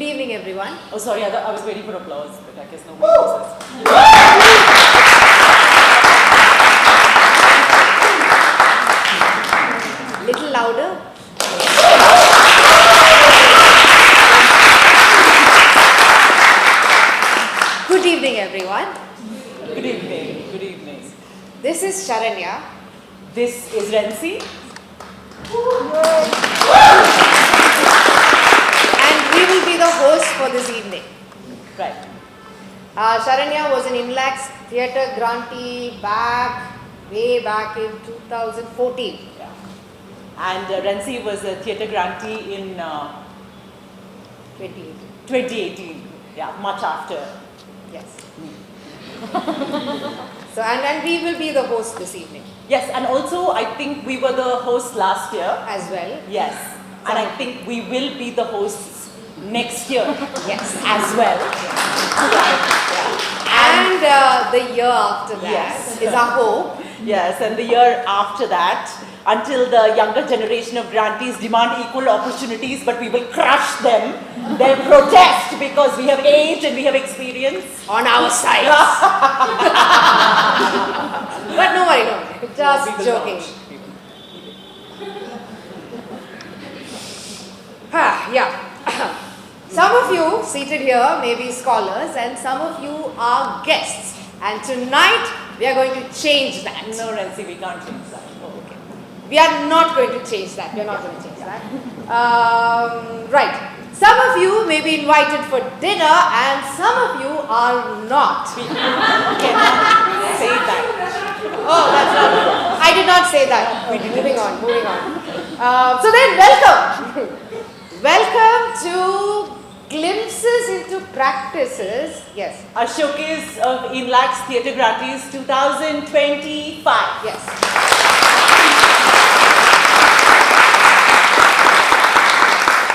evening, everyone. Oh, sorry, I was waiting for applause, but I guess nobody knows. Little louder. Good evening, everyone. Good evening. Good evening. This is Sharanya. This is Renzi. And we will be the host for this evening. Right. Sharanya was an INLAC's theatre grantee way back in 2014. Yeah. And Renzi was a theatre grantee in 2018. 2018. Yeah, much after. Yes. So, and we will be the host this evening. Yes, and also I think we were the hosts last year. As well. Yes. And I think we will be the hosts next year. Yes. As well. Right. And the year after that Yes. is our hope. Yes, and the year after that, until the younger generation of grantees demand equal opportunities, but we will crush them. They'll protest because we have age and we have experience. On our side. But no worry, no. Just We will joking. not. Yeah. Some of you seated here may be scholars and some of you are guests. And tonight we are going to change that. No, Renzi, we can't change that. Oh, okay. We are not going to change that. We are not going to change that. Right. Some of you may be invited for dinner and some of you are not. We cannot say that. Oh, that's not good. I did not say that. Moving on. So then, welcome. Welcome to Glimpses into Practices. Yes. A showcase of INLAC's Theatre Grantees 2025. Yes.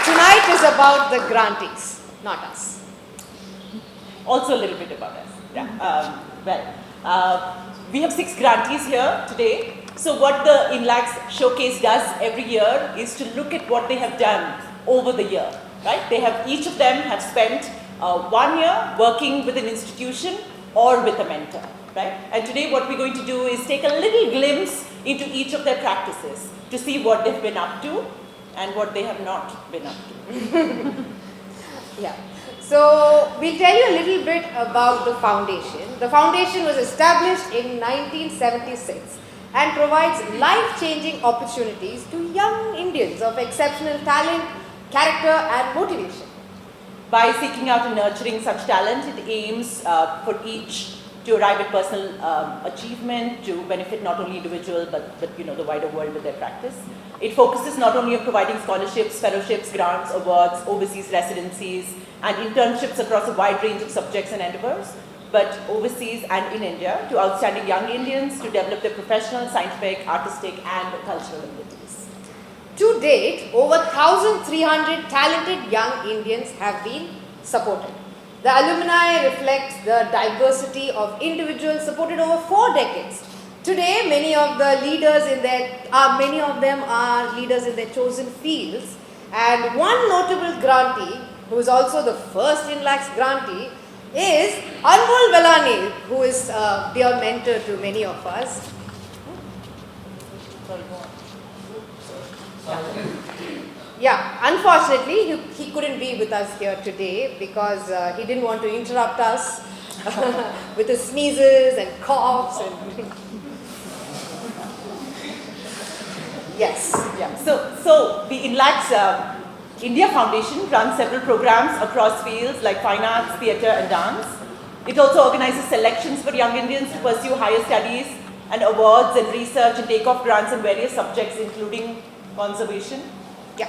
Tonight is about the grantees, not us. Also a little bit about us. Yeah. We have 6 grantees here today. So what the INLAC's showcase does every year is to look at what they have done over the year. Right? Each of them have spent 1 year working with an institution or with a mentor. Right? And today what we're going to do is take a little glimpse into each of their practices to see what they've been up to and what they have not been up to. Yeah. So we'll tell you a little bit about the foundation. The foundation was established in 1976 and provides life-changing opportunities to young Indians of exceptional talent, character and motivation. By seeking out and nurturing such talent, it aims for each to arrive at personal achievement, to benefit not only individual but the wider world with their practice. It focuses not only on providing scholarships, fellowships, grants, awards, overseas residencies and internships across a wide range of subjects and endeavors, but overseas and in India to outstanding young Indians to develop their professional, scientific, artistic and cultural abilities. To date, over 1,300 talented young Indians have been supported. The alumni reflects the diversity of individuals supported over 4 decades. Today, many of them are leaders in their chosen fields, and one notable grantee, who is also the first INLAC's grantee, is Anmol Velani, who is a dear mentor to many of us. Yeah, unfortunately, he couldn't be with us here today because he didn't want to interrupt us with his sneezes and coughs. And yes. Yeah. So the INLAC's India Foundation runs several programs across fields like fine arts, theatre and dance. It also organizes selections for young Indians to pursue higher studies and awards and research and take off grants in various subjects including conservation. Yeah.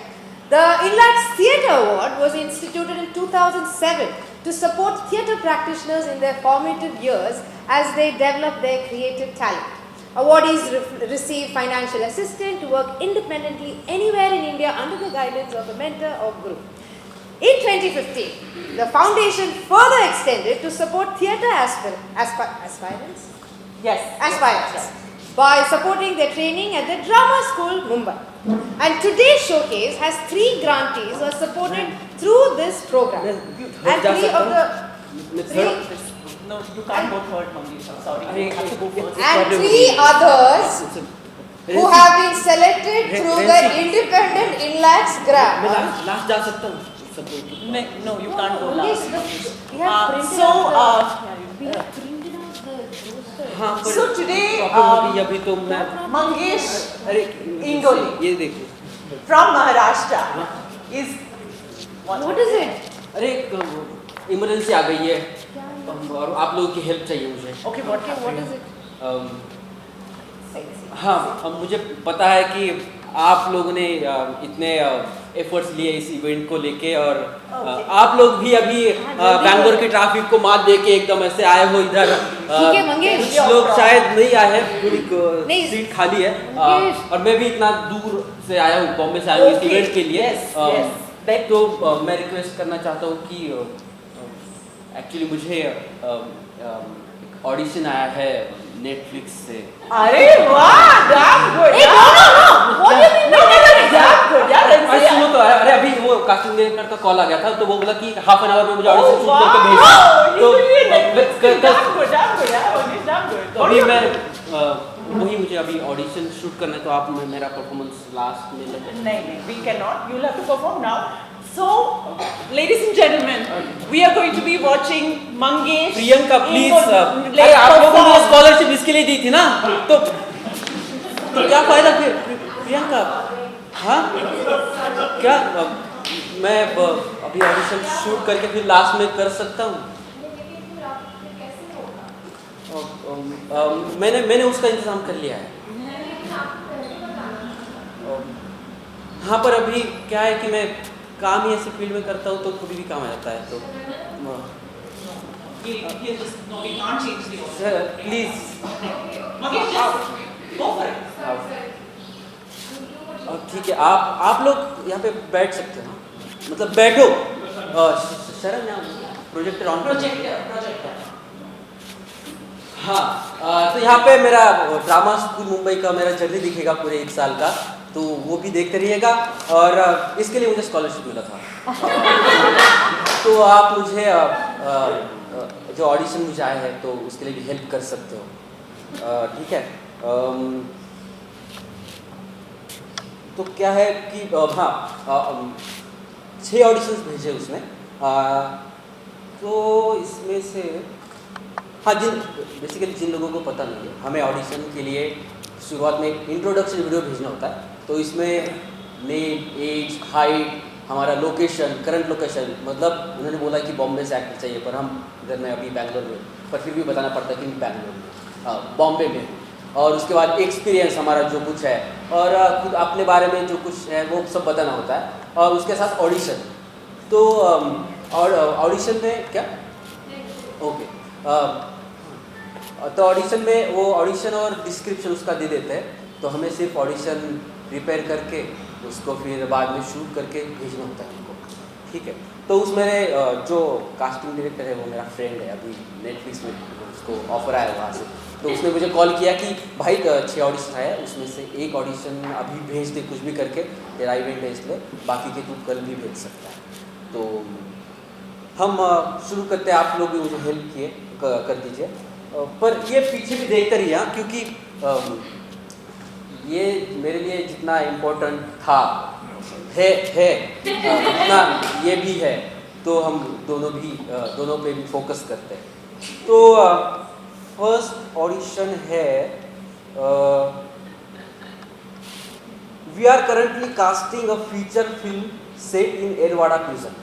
The INLAC's Theatre Award was instituted in 2007 to support theatre practitioners in their formative years as they develop their creative talent. Awardees receive financial assistance to work independently anywhere in India under the guidance of a mentor or group. In 2015, the foundation further extended to support theatre aspirants. Yes. Aspirants. by supporting their training at the Drama School, Mumbai. And today's showcase has 3 grantees who are supported through this program. And 3 of the No, you can't go third, Mangesh. I'm sorry. You have to go first. and 3 others who have been selected through the Independent INLACS grant. मैं last जा सकता हूँ सब लोग No, you can't go Yes, last. we have printed So, out we have printed out the roster. हाँ पर So today, problem अभी तो मैं Mangesh अरे Ingoli ये देखो from Maharashtra is What is it? अरे इमरजेंसी आ गई है और आप लोगों की हेल्प चाहिए मुझे Okay, what Okay, what is it? हाँ अब मुझे पता है कि आप लोगों ने इतने एफर्ट्स लिए इस इवेंट को लेके और आप लोग भी अभी बैंगलोर की ट्रैफिक को मात दे के एकदम ऐसे आए हो इधर ठीक है, मंगेश। कुछ लोग शायद नहीं आए हैं पूरी नहीं। सीट खाली है मंगेश। और मैं भी इतना दूर से आया हूँ बॉम्बे से आया हूँ इस Okay, इवेंट के लिए yes. तो मैं रिक्वेस्ट करना चाहता हूँ कि एक्चुअली मुझे ऑडिशन आया है नेटफ्लिक्स से अरे वाह, damn good. Hey, no. What do you mean? No, damn good. यार, अरे सुनो तो अरे अभी वो कास्टिंग डायरेक्टर का कॉल आ गया था तो वो बोला कि हाफ एन आवर में मुझे ऑडिशन शूट करके भेजना तो अभी मैं वही मुझे अभी ऑडिशन शूट करना है तो आप मेरा परफॉर्मेंस लास्ट में लगे नहीं, we cannot. You'll have to perform now. So, ladies and gentlemen, we are going to be watching Mangesh. Priyanka please Ingoli, अरे आप लोगों ने perform. स्कॉलरशिप इसके लिए दी थी ना तो क्या फायदा फिर प्रियंका हाँ क्या मैं अभी ऑडिशन शूट करके फिर लास्ट में कर सकता हूँ मैंने उसका इंतजाम कर लिया है हाँ पर अभी क्या है कि मैं काम ही ऐसे फील्ड में करता हूँ तो कभी भी काम आ जाता है तो No, we can't change the order. Please Mangesh, just go for it. ठीक है आप लोग यहाँ पे बैठ सकते हो ना मतलब बैठो शरण यहाँ प्रोजेक्टर ऑन Projector. हाँ तो यहाँ पे मेरा ड्रामा स्कूल मुंबई का मेरा जर्नी दिखेगा पूरे 1 साल का तो वो भी देखते रहिएगा और इसके लिए मुझे स्कॉलरशिप मिला था तो आप मुझे जो ऑडिशन मुझे आए हैं तो उसके लिए भी हेल्प कर सकते हो ठीक है तो क्या है कि हाँ 6 ऑडिशंस भेजे उसमें तो इसमें से हाँ जिन लोगों को पता नहीं है हमें ऑडिशन के लिए शुरुआत में इंट्रोडक्शन वीडियो भेजना होता है तो इसमें नेम एज हाइट हमारा लोकेशन करंट लोकेशन मतलब उन्होंने बोला कि बॉम्बे से एक्टर चाहिए पर हम इधर में अभी बैंगलोर में पर फिर भी बताना पड़ता है कि मैं बैंगलोर में बॉम्बे में हूँ और उसके बाद एक्सपीरियंस हमारा जो कुछ है और खुद अपने बारे में जो कुछ है वो सब बताना होता है और उसके साथ ऑडिशन तो ऑडिशन में क्या ओके तो ऑडिशन में वो ऑडिशन और डिस्क्रिप्शन उसका दे देते हैं तो हमें सिर्फ ऑडिशन प्रिपेयर करके उसको फिर बाद में शूट करके भेजना होता है उनको ठीक है तो उस मेरे जो कास्टिंग डायरेक्टर है वो मेरा फ्रेंड है अभी नेटफ्लिक्स में उसको ऑफर आया वहाँ से तो उसने मुझे कॉल किया कि भाई 6 ऑडिशन आया उसमें से एक ऑडिशन अभी भेज दे कुछ भी करके तेरा इवेंट है इसलिए बाकी के तू कल भी भेज सकता है तो हम शुरू करते हैं आप लोग भी मुझे हेल्प किए कर दीजिए पर ये पीछे भी देखते रहिए क्योंकि ये मेरे लिए जितना इम्पोर्टेंट था है उतना ये भी है तो हम दोनों पे भी फोकस करते हैं तो फर्स्ट ऑडिशन है we are currently casting a feature film set in Yerawada prison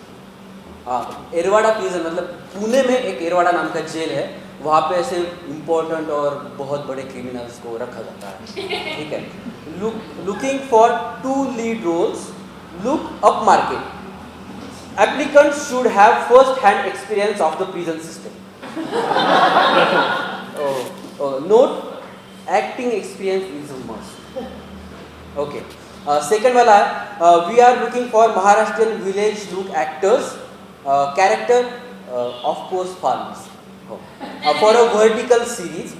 Yerawada prison मतलब पुणे में एक एरवाड़ा नाम का जेल है वहाँ पे ऐसे इम्पोर्टेंट और बहुत बड़े क्रिमिनल्स को रखा जाता है ठीक है looking for 2 lead roles look upmarket applicant should have first hand experience of the prison system note acting experience is a must okay second वाला है we are looking for Maharashtrian village look actors character of course farmers for a vertical series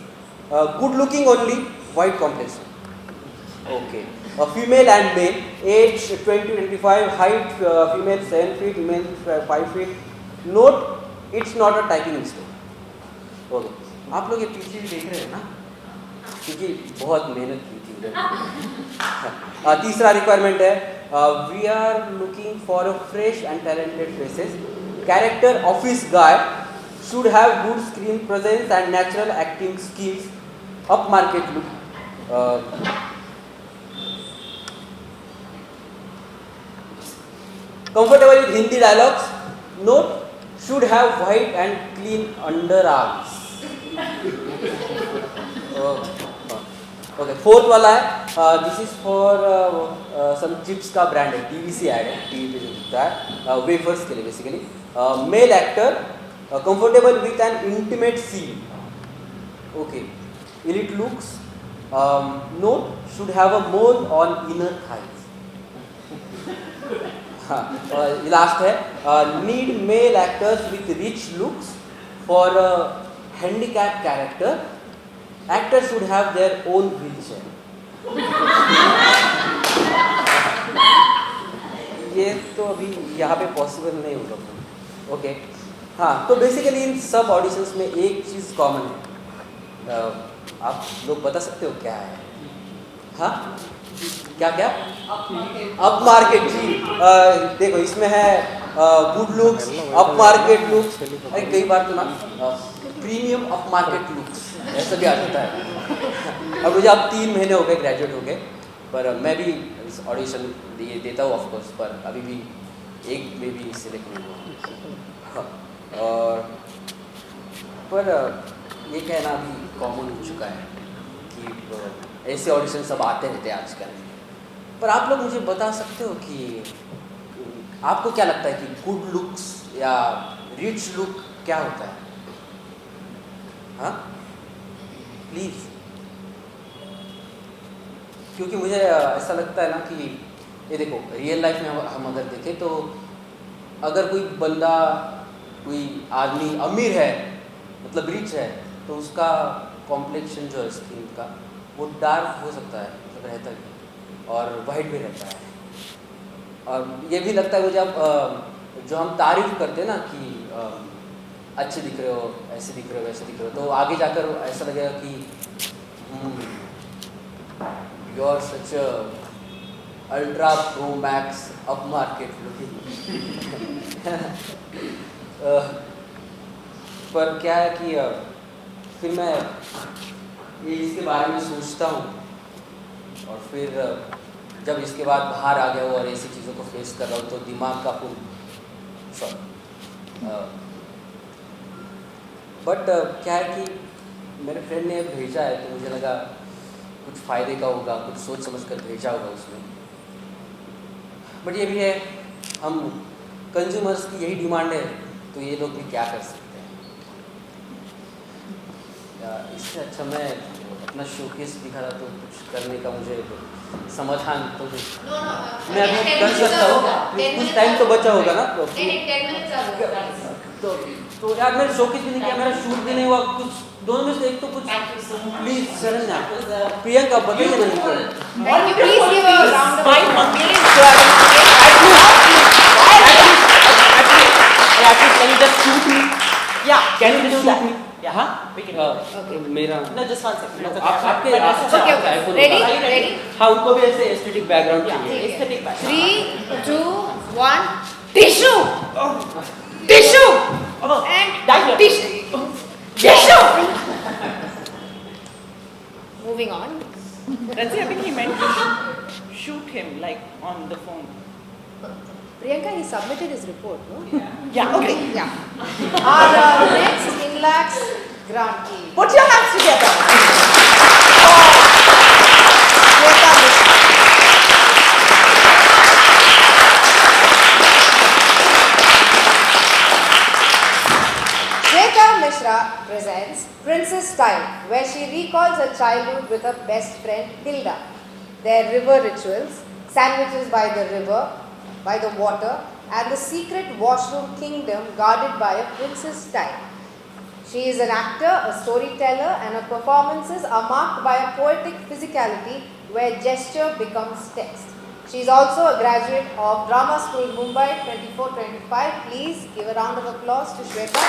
good looking only white complexion. Okay. A female and male, age 20-25, height female 7 feet, male 5 feet. Note, it's not a typing mistake. Okay. आप लोग ये पीछे भी देख रहे हैं ना, क्योंकि बहुत मेहनत की थी. तीसरा रिक्वायरमेंट है, we are looking for a fresh and talented faces. Character office guy should have good screen presence and natural acting skills. Upmarket look. Comfortable with Hindi dialogues. Note, should have white and clean underarms. Okay, fourth वाला है, this is for some chips का brand है, TVC ad है, TV पे जो दिखता है, wafers के लिए basically. Male actor, comfortable with an intimate scene. Okay, elite looks. Note, should have a mole on inner thighs. Last है, need male actors with rich looks for a handicapped character. Actors should have their own wheelchair. ये तो अभी यहाँ पे possible नहीं होगा. Okay, हाँ, तो बेसिकली इन सब ऑडिशंस में एक चीज़ कॉमन है. आप लोग बता सकते हो क्या है? हाँ, क्या क्या? अप मार्केट जी. देखो इसमें है good looks, up market looks. अरे कई बार तो ना प्रीमियम अप मार्केट लुक्स ऐसा भी आ जाता है. अब मुझे अब 3 महीने हो गए ग्रेजुएट हो गए, पर मैं भी इस ऑडिशन देता हूँ ऑफकोर्स, पर अभी भी एक में भी सिलेक्ट नहीं हुआ. और पर ये कहना अभी कॉमन हो चुका है कि ऐसे ऑडिशन सब आते रहते हैं आजकल. पर आप लोग मुझे बता सकते हो कि आपको क्या लगता है कि गुड लुक्स या रिच लुक क्या होता है? हाँ, प्लीज़. क्योंकि मुझे ऐसा लगता है ना कि ये देखो, रियल लाइफ में हम अगर देखें तो अगर कोई बंदा, कोई आदमी अमीर है, मतलब रिच है, तो उसका कॉम्प्लेक्शन जो है स्किन का वो डार्क हो सकता है, मतलब रहता है, और वाइट भी रहता है. और ये भी लगता है वो जब जो हम तारीफ करते हैं ना कि अच्छे दिख रहे हो, ऐसे दिख रहे हो, वैसे दिख रहे हो, तो आगे जाकर ऐसा लगेगा कि you are such ultra pro max upmarket looking. पर क्या है कि फिर मैं ये इसके बारे में सोचता हूँ, और फिर जब इसके बाद बाहर आ गया हूँ और ऐसी चीज़ों को फेस कर रहा हूँ, तो दिमाग का फुल बट क्या है कि मेरे फ्रेंड ने भेजा है, तो मुझे लगा कुछ फ़ायदे का होगा, कुछ सोच समझ कर भेजा होगा उसमें. बट ये भी है, हम कंज्यूमर्स की यही डिमांड है, तो ये लोग भी क्या कर सकते हैं. इससे अच्छा मैं अपना शोकेस दिखा रहा, तो कुछ करने का मुझे समाधान तो मैं अभी कर सकता हूँ. कुछ टाइम तो बचा होगा ना, तो यार मैंने शोकेस भी नहीं किया, मेरा शूट भी नहीं हुआ, कुछ दोनों में से एक तो कुछ प्लीज शरण्या, प्रियंका बताइए ना इनको. Can you just shoot me? Yeah, can you just shoot me? Yeah, huh? We can. Okay. मेरा. No, just one second. आपके. Okay. Ready? हाँ, उनको भी ऐसे एस्थेटिक बैकग्राउंड चाहिए. Aesthetic background. 3, 2, 1. Tissue. And tissue. Moving on. Ransi, I think he meant to shoot him like on the phone. Priyanka, he submitted his report, no? Yeah. Okay. Yeah. Our next INLACS grantee. Put your hands together. Shweta Mishra. Shweta Mishra presents Princess Style, where she recalls her childhood with her best friend Hilda. Their river rituals, sandwiches by the river, by the water, and the secret washroom kingdom guarded by a princess style. She is an actor, a storyteller, and her performances are marked by a poetic physicality where gesture becomes text. She is also a graduate of Drama School Mumbai 24-25. Please give a round of applause to Shweta.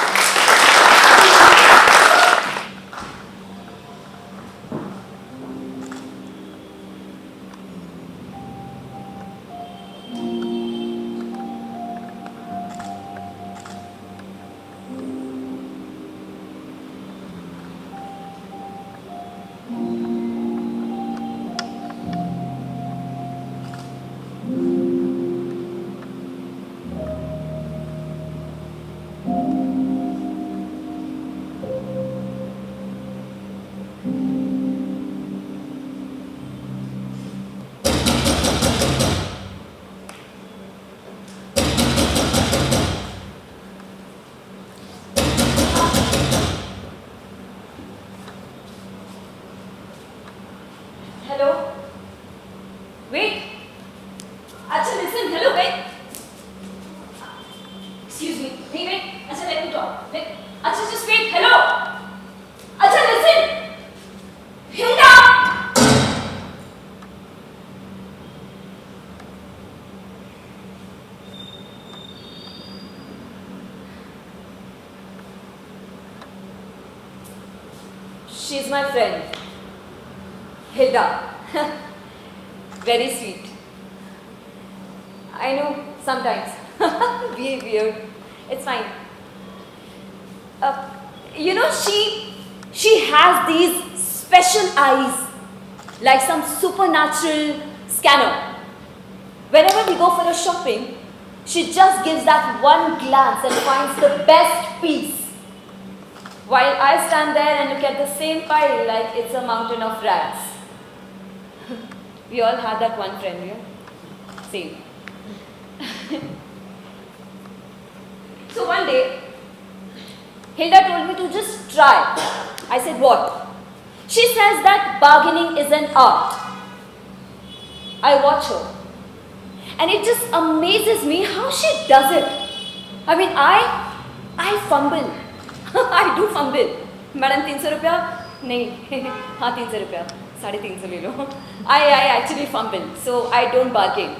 Hello? Wait. Acha, listen. Hello, wait. Excuse me. Wait. Acha, let me talk. Wait. Acha, just wait. Hello? Acha, listen. Hilda! She's my friend. Hilda. Very sweet. I know sometimes. Be weird. It's fine. She has these special eyes, like some supernatural scanner. Whenever we go for a shopping, she just gives that one glance and finds the best piece. While I stand there and look at the same pile like it's a mountain of rats. We all had that one friend, yeah? Same. So one day, Hilda told me to just try. I said, what? She says that bargaining is an art. I watch her. And it just amazes me how she does it. I mean, I fumble. I do fumble. Madam, 300 rupiah? नहीं. हाँ 300 रुपया. 350 ले लो. I actually fumble, so I don't bargain.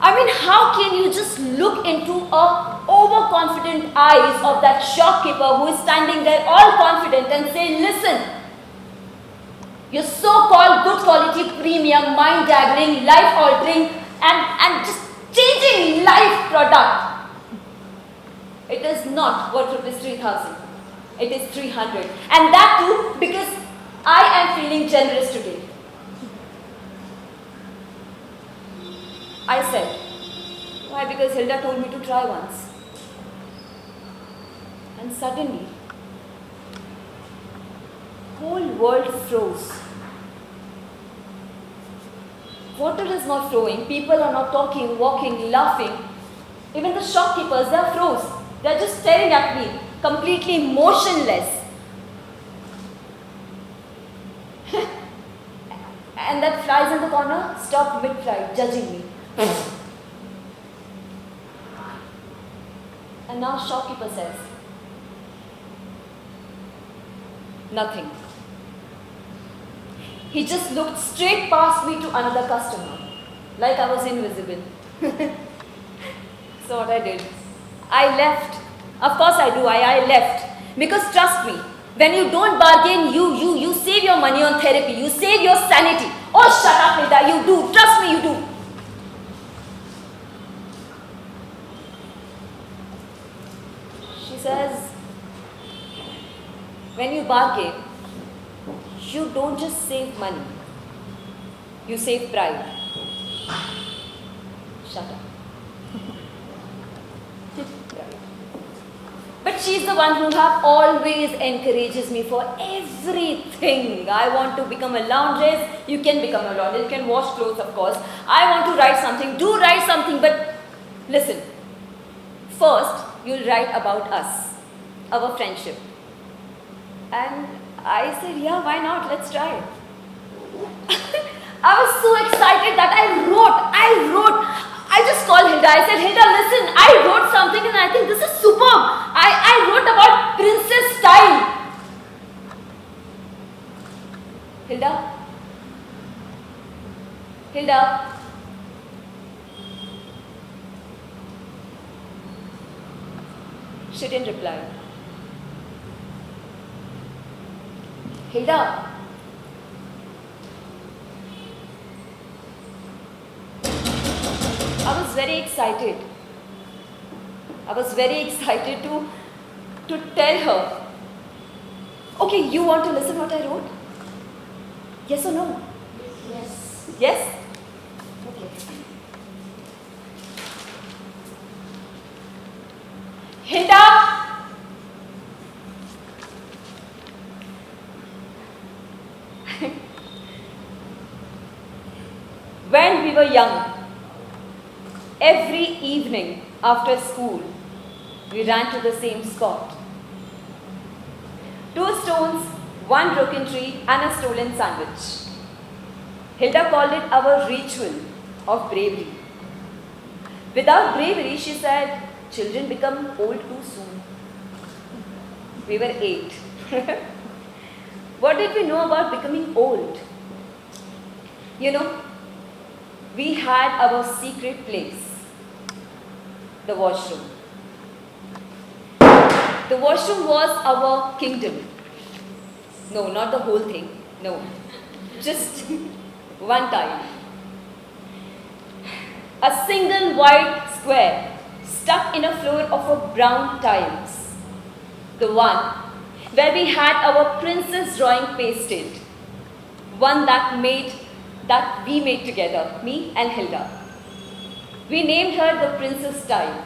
I mean, how can you just look into a overconfident eyes of that shopkeeper who is standing there all confident and say, listen, your so-called good quality premium, mind-daggering, life-altering and just changing life product. It is not worth rupees 3,000. It is 300. And that too because I am feeling generous today. I said, why? Because Hilda told me to try once. And suddenly, whole world froze. Water is not flowing, people are not talking, walking, laughing. Even the shopkeepers, they are froze. They are just staring at me, completely motionless. And that flies in the corner stopped mid-flight, judging me. And now shopkeeper says, nothing. He just looked straight past me to another customer, like I was invisible. So what I did, I left. Of course I do, I left. Because trust me, when you don't bargain, you save your money on therapy, you save your sanity. Oh, shut up, Hilda, you do. Trust me, you do. She says, when you bargain, you don't just save money, you save pride. Shut up. But she's the one who have always encourages me for everything. I want to become a laundress, you can become a laundress, you can wash clothes of course. I want to write something, do write something, but listen. First, you'll write about us, our friendship. And I said, yeah, why not? Let's try. I was so excited that I wrote. I just called Hilda. I said, Hilda, listen, I wrote something and I think this is superb. I wrote about princess style. She didn't reply. Hilda. I was very excited. I was very excited to tell her. Okay, you want to listen what I wrote? Yes or no? Yes. Yes? Okay. Hilda! When we were young, every evening after school, we ran to the same spot. 2 stones, 1 broken tree, and a stolen sandwich. Hilda called it our ritual of bravery. Without bravery, she said, children become old too soon. We were 8. What did we know about becoming old? You know, we had our secret place, the washroom. The washroom was our kingdom. No, not the whole thing. No, just one tile. A single white square stuck in a floor of a brown tiles. The one where we had our princess drawing pasted. One that we made together, me and Hilda. We named her the Princess Tile.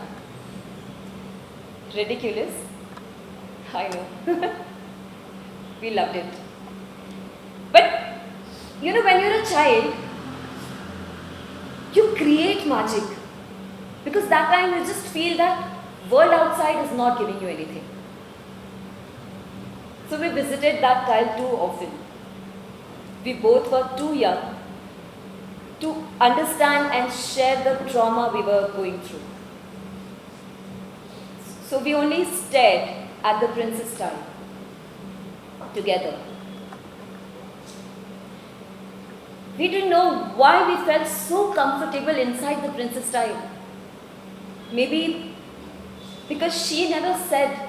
Ridiculous? I know. We loved it. But, you know, when you're a child, you create magic. Because that time you just feel that world outside is not giving you anything. So we visited that tile too often. We both were too young to understand and share the trauma we were going through. So we only stared at the princess tile together. We didn't know why we felt so comfortable inside the princess tile. Maybe because she never said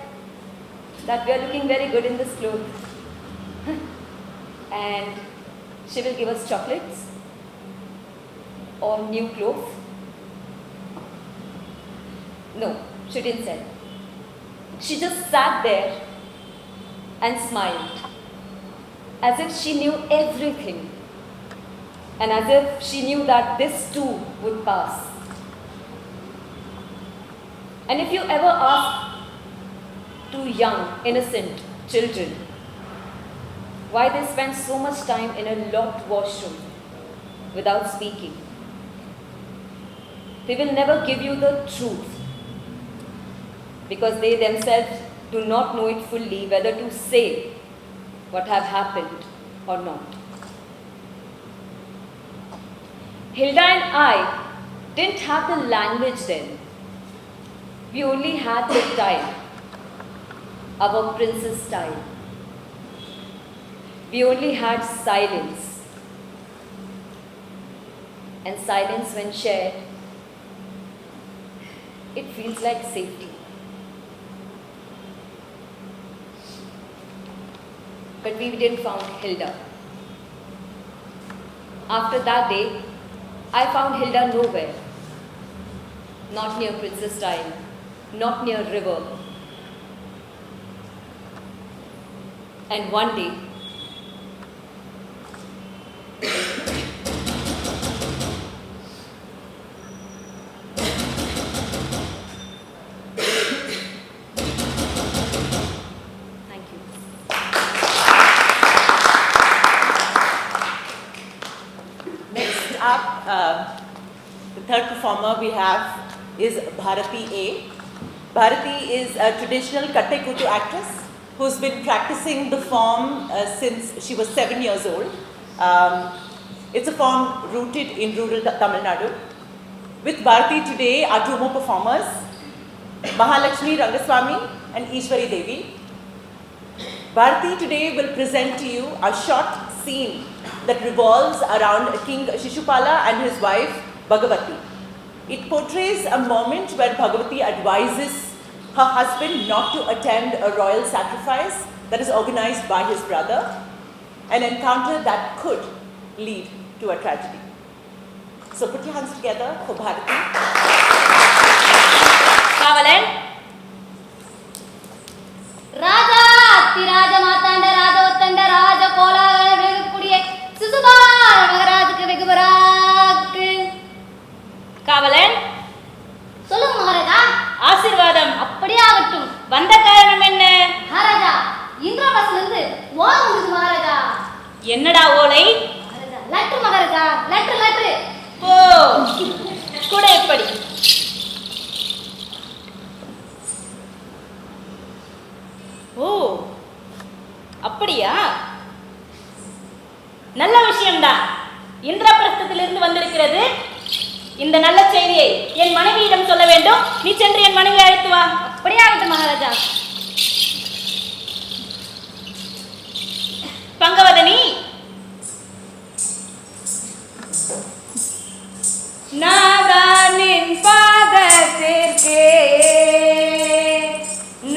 that we are looking very good in this clothes. And she will give us chocolates or new clothes. No, she didn't say. She just sat there and smiled as if she knew everything and as if she knew that this too would pass. And if you ever ask 2 young, innocent children why they spend so much time in a locked washroom without speaking, they will never give you the truth because they themselves do not know it fully whether to say what have happened or not. Hilda and I didn't have the language then. We only had the tile, our princess tile. We only had silence. And silence, when shared, it feels like safety. But we didn't find Hilda. After that day, I found Hilda nowhere. Not near Princess Tile, not near river. And one day, thank you. Next up, the third performer we have is Bharati A. Bharati is a traditional Kattai Kuttu actress who's been practicing the form since she was 7 years old. It's a form rooted in rural Tamil Nadu. With Bharati today are 2 more performers, Mahalakshmi Rangaswamy and Ishwari Devi. Bharati today will present to you a short scene that revolves around King Shishupala and his wife Bhagavati. It portrays a moment where Bhagavati advises her husband not to attend a royal sacrifice that is organized by his brother, an encounter that could lead to a tragedy. So put your hands together for Bharati. Kavalan. Raja, Atti Raja Matanda, Raja Uttanda, Raja Kola, Vegupudiye, Sisubar, Maharajukku Vegubarakku. Kavalan. சொல்லுங்க மகாராஜா. ஆசீர்வாதம் அப்படியே ஆகட்டும். வந்த காரணம் என்ன? மகாராஜா, இந்திரபிரஸ்ல இருந்து ஓலை வந்தது மகாராஜா. என்னடா ஓலை? Maharaja, letter maharaja, letter. ஓ, கூட எப்படி? ஓ, அப்படியா? நல்ல விஷயம்தான். இந்திரபிரஸ்தத்திலிருந்து வந்திருக்கிறது. இந்த நல்ல செய்தியை என் மனைவியிடம் சொல்ல வேண்டும். நீ சென்று என் மனைவியை அழைத்து வா. அப்படியே ஆகட்டும் மகாராஜா. பங்கவதனி, நாதானின் பாதத்திற்கே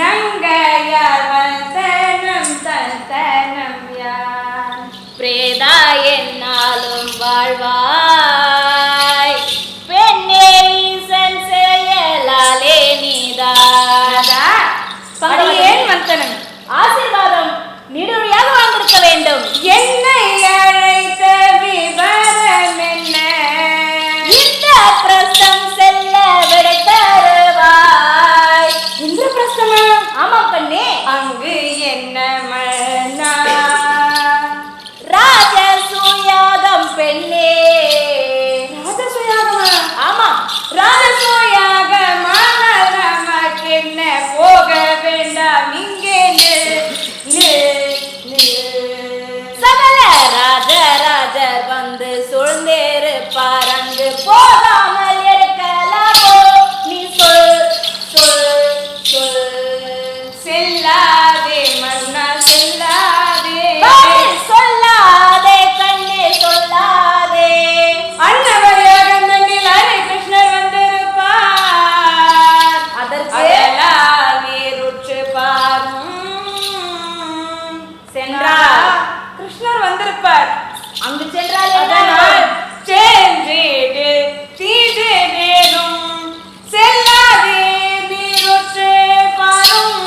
நங்கையார் வந்தனம் தந்தனம் யான் பிரேதா என்னாலும் வாழ்வாய் பெண்ணே ஈசன் செயலாலே நீதாதா. பகையேன் வந்தனம், ஆசீர்வாதம் நிடுழியாக வாழ்ந்திருக்க வேண்டும். என்னை அழைத்த விவரம் என்ன? இந்திரபிரஸ்தம் செல்ல விடை தருவாய். இந்திரபிரஸ்தமா? ஆமா பெண்ணே. அங்கு என்ன மன்னா? ராஜசூயாகம் பெண்ணே. ராஜசூயாகமா? ஆமா, ராஜசூயாகமான நமக்கு என்ன? போக வேண்டாம் இங்கே சகல ராஜர் வந்து சூழ்ந்திருப்பார். அங்கு போகாமல் இருக்கலாமோ? நீ சொல் செல்லாதே மன்னா செல்லாதே. சொல்லாதே கண்ணே சொல்லாதே. அன்னவர் யாகம் தன்னில் ஹரே கிருஷ்ணர் வந்திருப்பார். அதற்கு நீருற்று பாரும். சென்றார் கிருஷ்ணர் வந்திருப்பார். அங்கு சென்றால் சென்றிடு தீது நேரும். செல்லாதே நீருற்று பாரும்.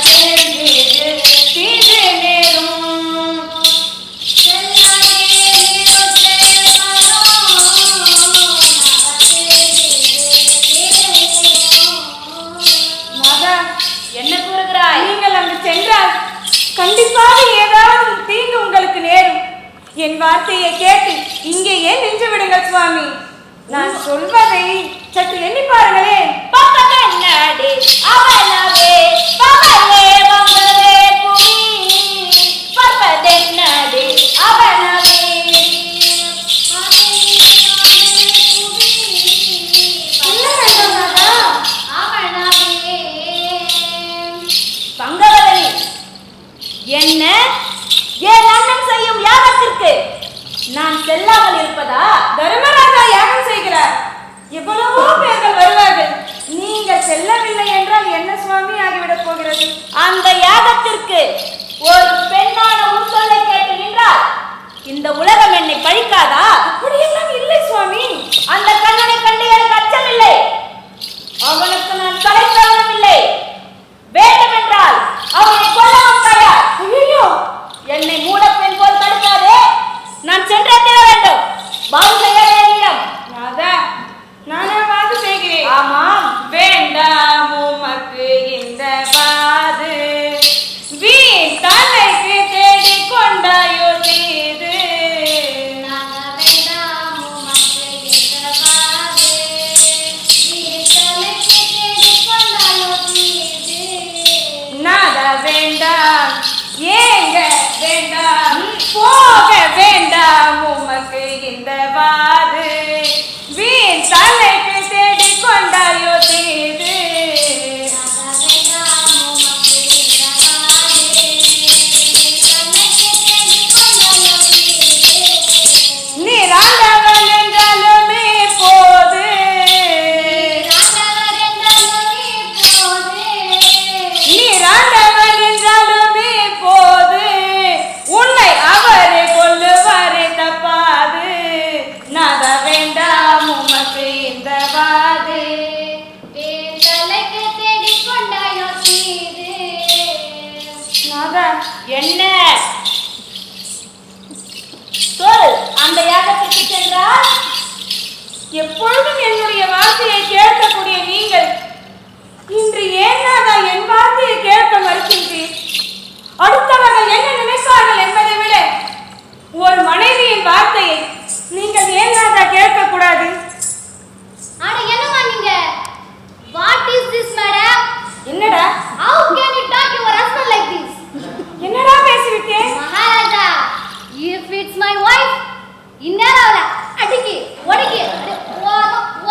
சென்றிடு தீது நேரும். செல்லாதே நீருற்று பாரும். என்ன கூறுகிறாய்? நீங்கள் அங்கு சென்றால் கண்டிப்பாக ஏதாவது தீங்கு உங்களுக்கு நேரும். என் வார்த்தையை கேட்டு இங்கேயே நின்று விடுங்கள் சுவாமி. நான் சொல்வதை சற்று எண்ணி பாருங்களேன். பங்கவதனி, என்ன என் அண்ணன் செய்யும் யாகத்திற்கு நான் செல்லாமல் இருப்பதா? தர்மராஜா யாகம் செய்கிறார். எவ்வளவோ பேர்கள் வருவார்கள். நீங்கள் செல்லவில்லை என்றால் என்ன சுவாமி ஆகிவிடப் போகிறது? அந்த யாகத்திற்கு ஒரு பெண்ணான உன் சொல்லை கேட்டு நின்றால் இந்த உலகம் என்னை பழிக்காதா? அப்படியெல்லாம் இல்லை சுவாமி. அந்த கண்ணனை கண்டு எனக்கு அச்சம் இல்லை. அவனுக்கு நான் தலைக்கவனம் இல்லை. வேண்டும் என்றால் அவனை கொல்லவும் தயார். ஐயோ, என்னை மூடப்பெண் போல் தடுக்காதே. நான் சென்றே தீர வேண்டும். பாது செய்ய என்னிடம். நானாவது செய்கிறேன். ஆமாம். வேண்டாம் உமக்கு இந்த பாது. வீண் தலைக்கு தேடி கொண்டாயோ தீது. வேண்டாம் உமக்கு இந்த பாது. வீண் தலைக்கு தேடி கொண்டாயோ தீது. நாதா வேண்டாம், ஏங்க வேண்டாம், போக வேண்டாம் உமக்கு இந்த வாது. வீண் தலைக்கு தேடி கொண்டாயோ தீது. நீ ராண்டவன் என்றாலுமே போது. ராண்டவன் என்றாலும் என்ன சொல். அந்த யாகத்திற்கு சென்றால் எப்பொழுதும் என்னுடைய வார்த்தையை கேட்கக்கூடிய நீங்கள் இன்று ஏனாக என் வார்த்தையை கேட்க மறுக்கின்றீர்? அடுத்தவர்கள் என்ன நினைப்பார்கள் என்பதை விட ஒரு மனைவியின் வார்த்தையை நீங்கள் ஏனாக கேட்கக்கூடாது? அட என்னமா நீங்க? What is this, madam? என்னடா How can you talk to your husband like this? என்னடா பேசிவிட்டேன்? Maharaja, if it's my wife, இந்நேரம் அடிக்கி ஒடுக்கி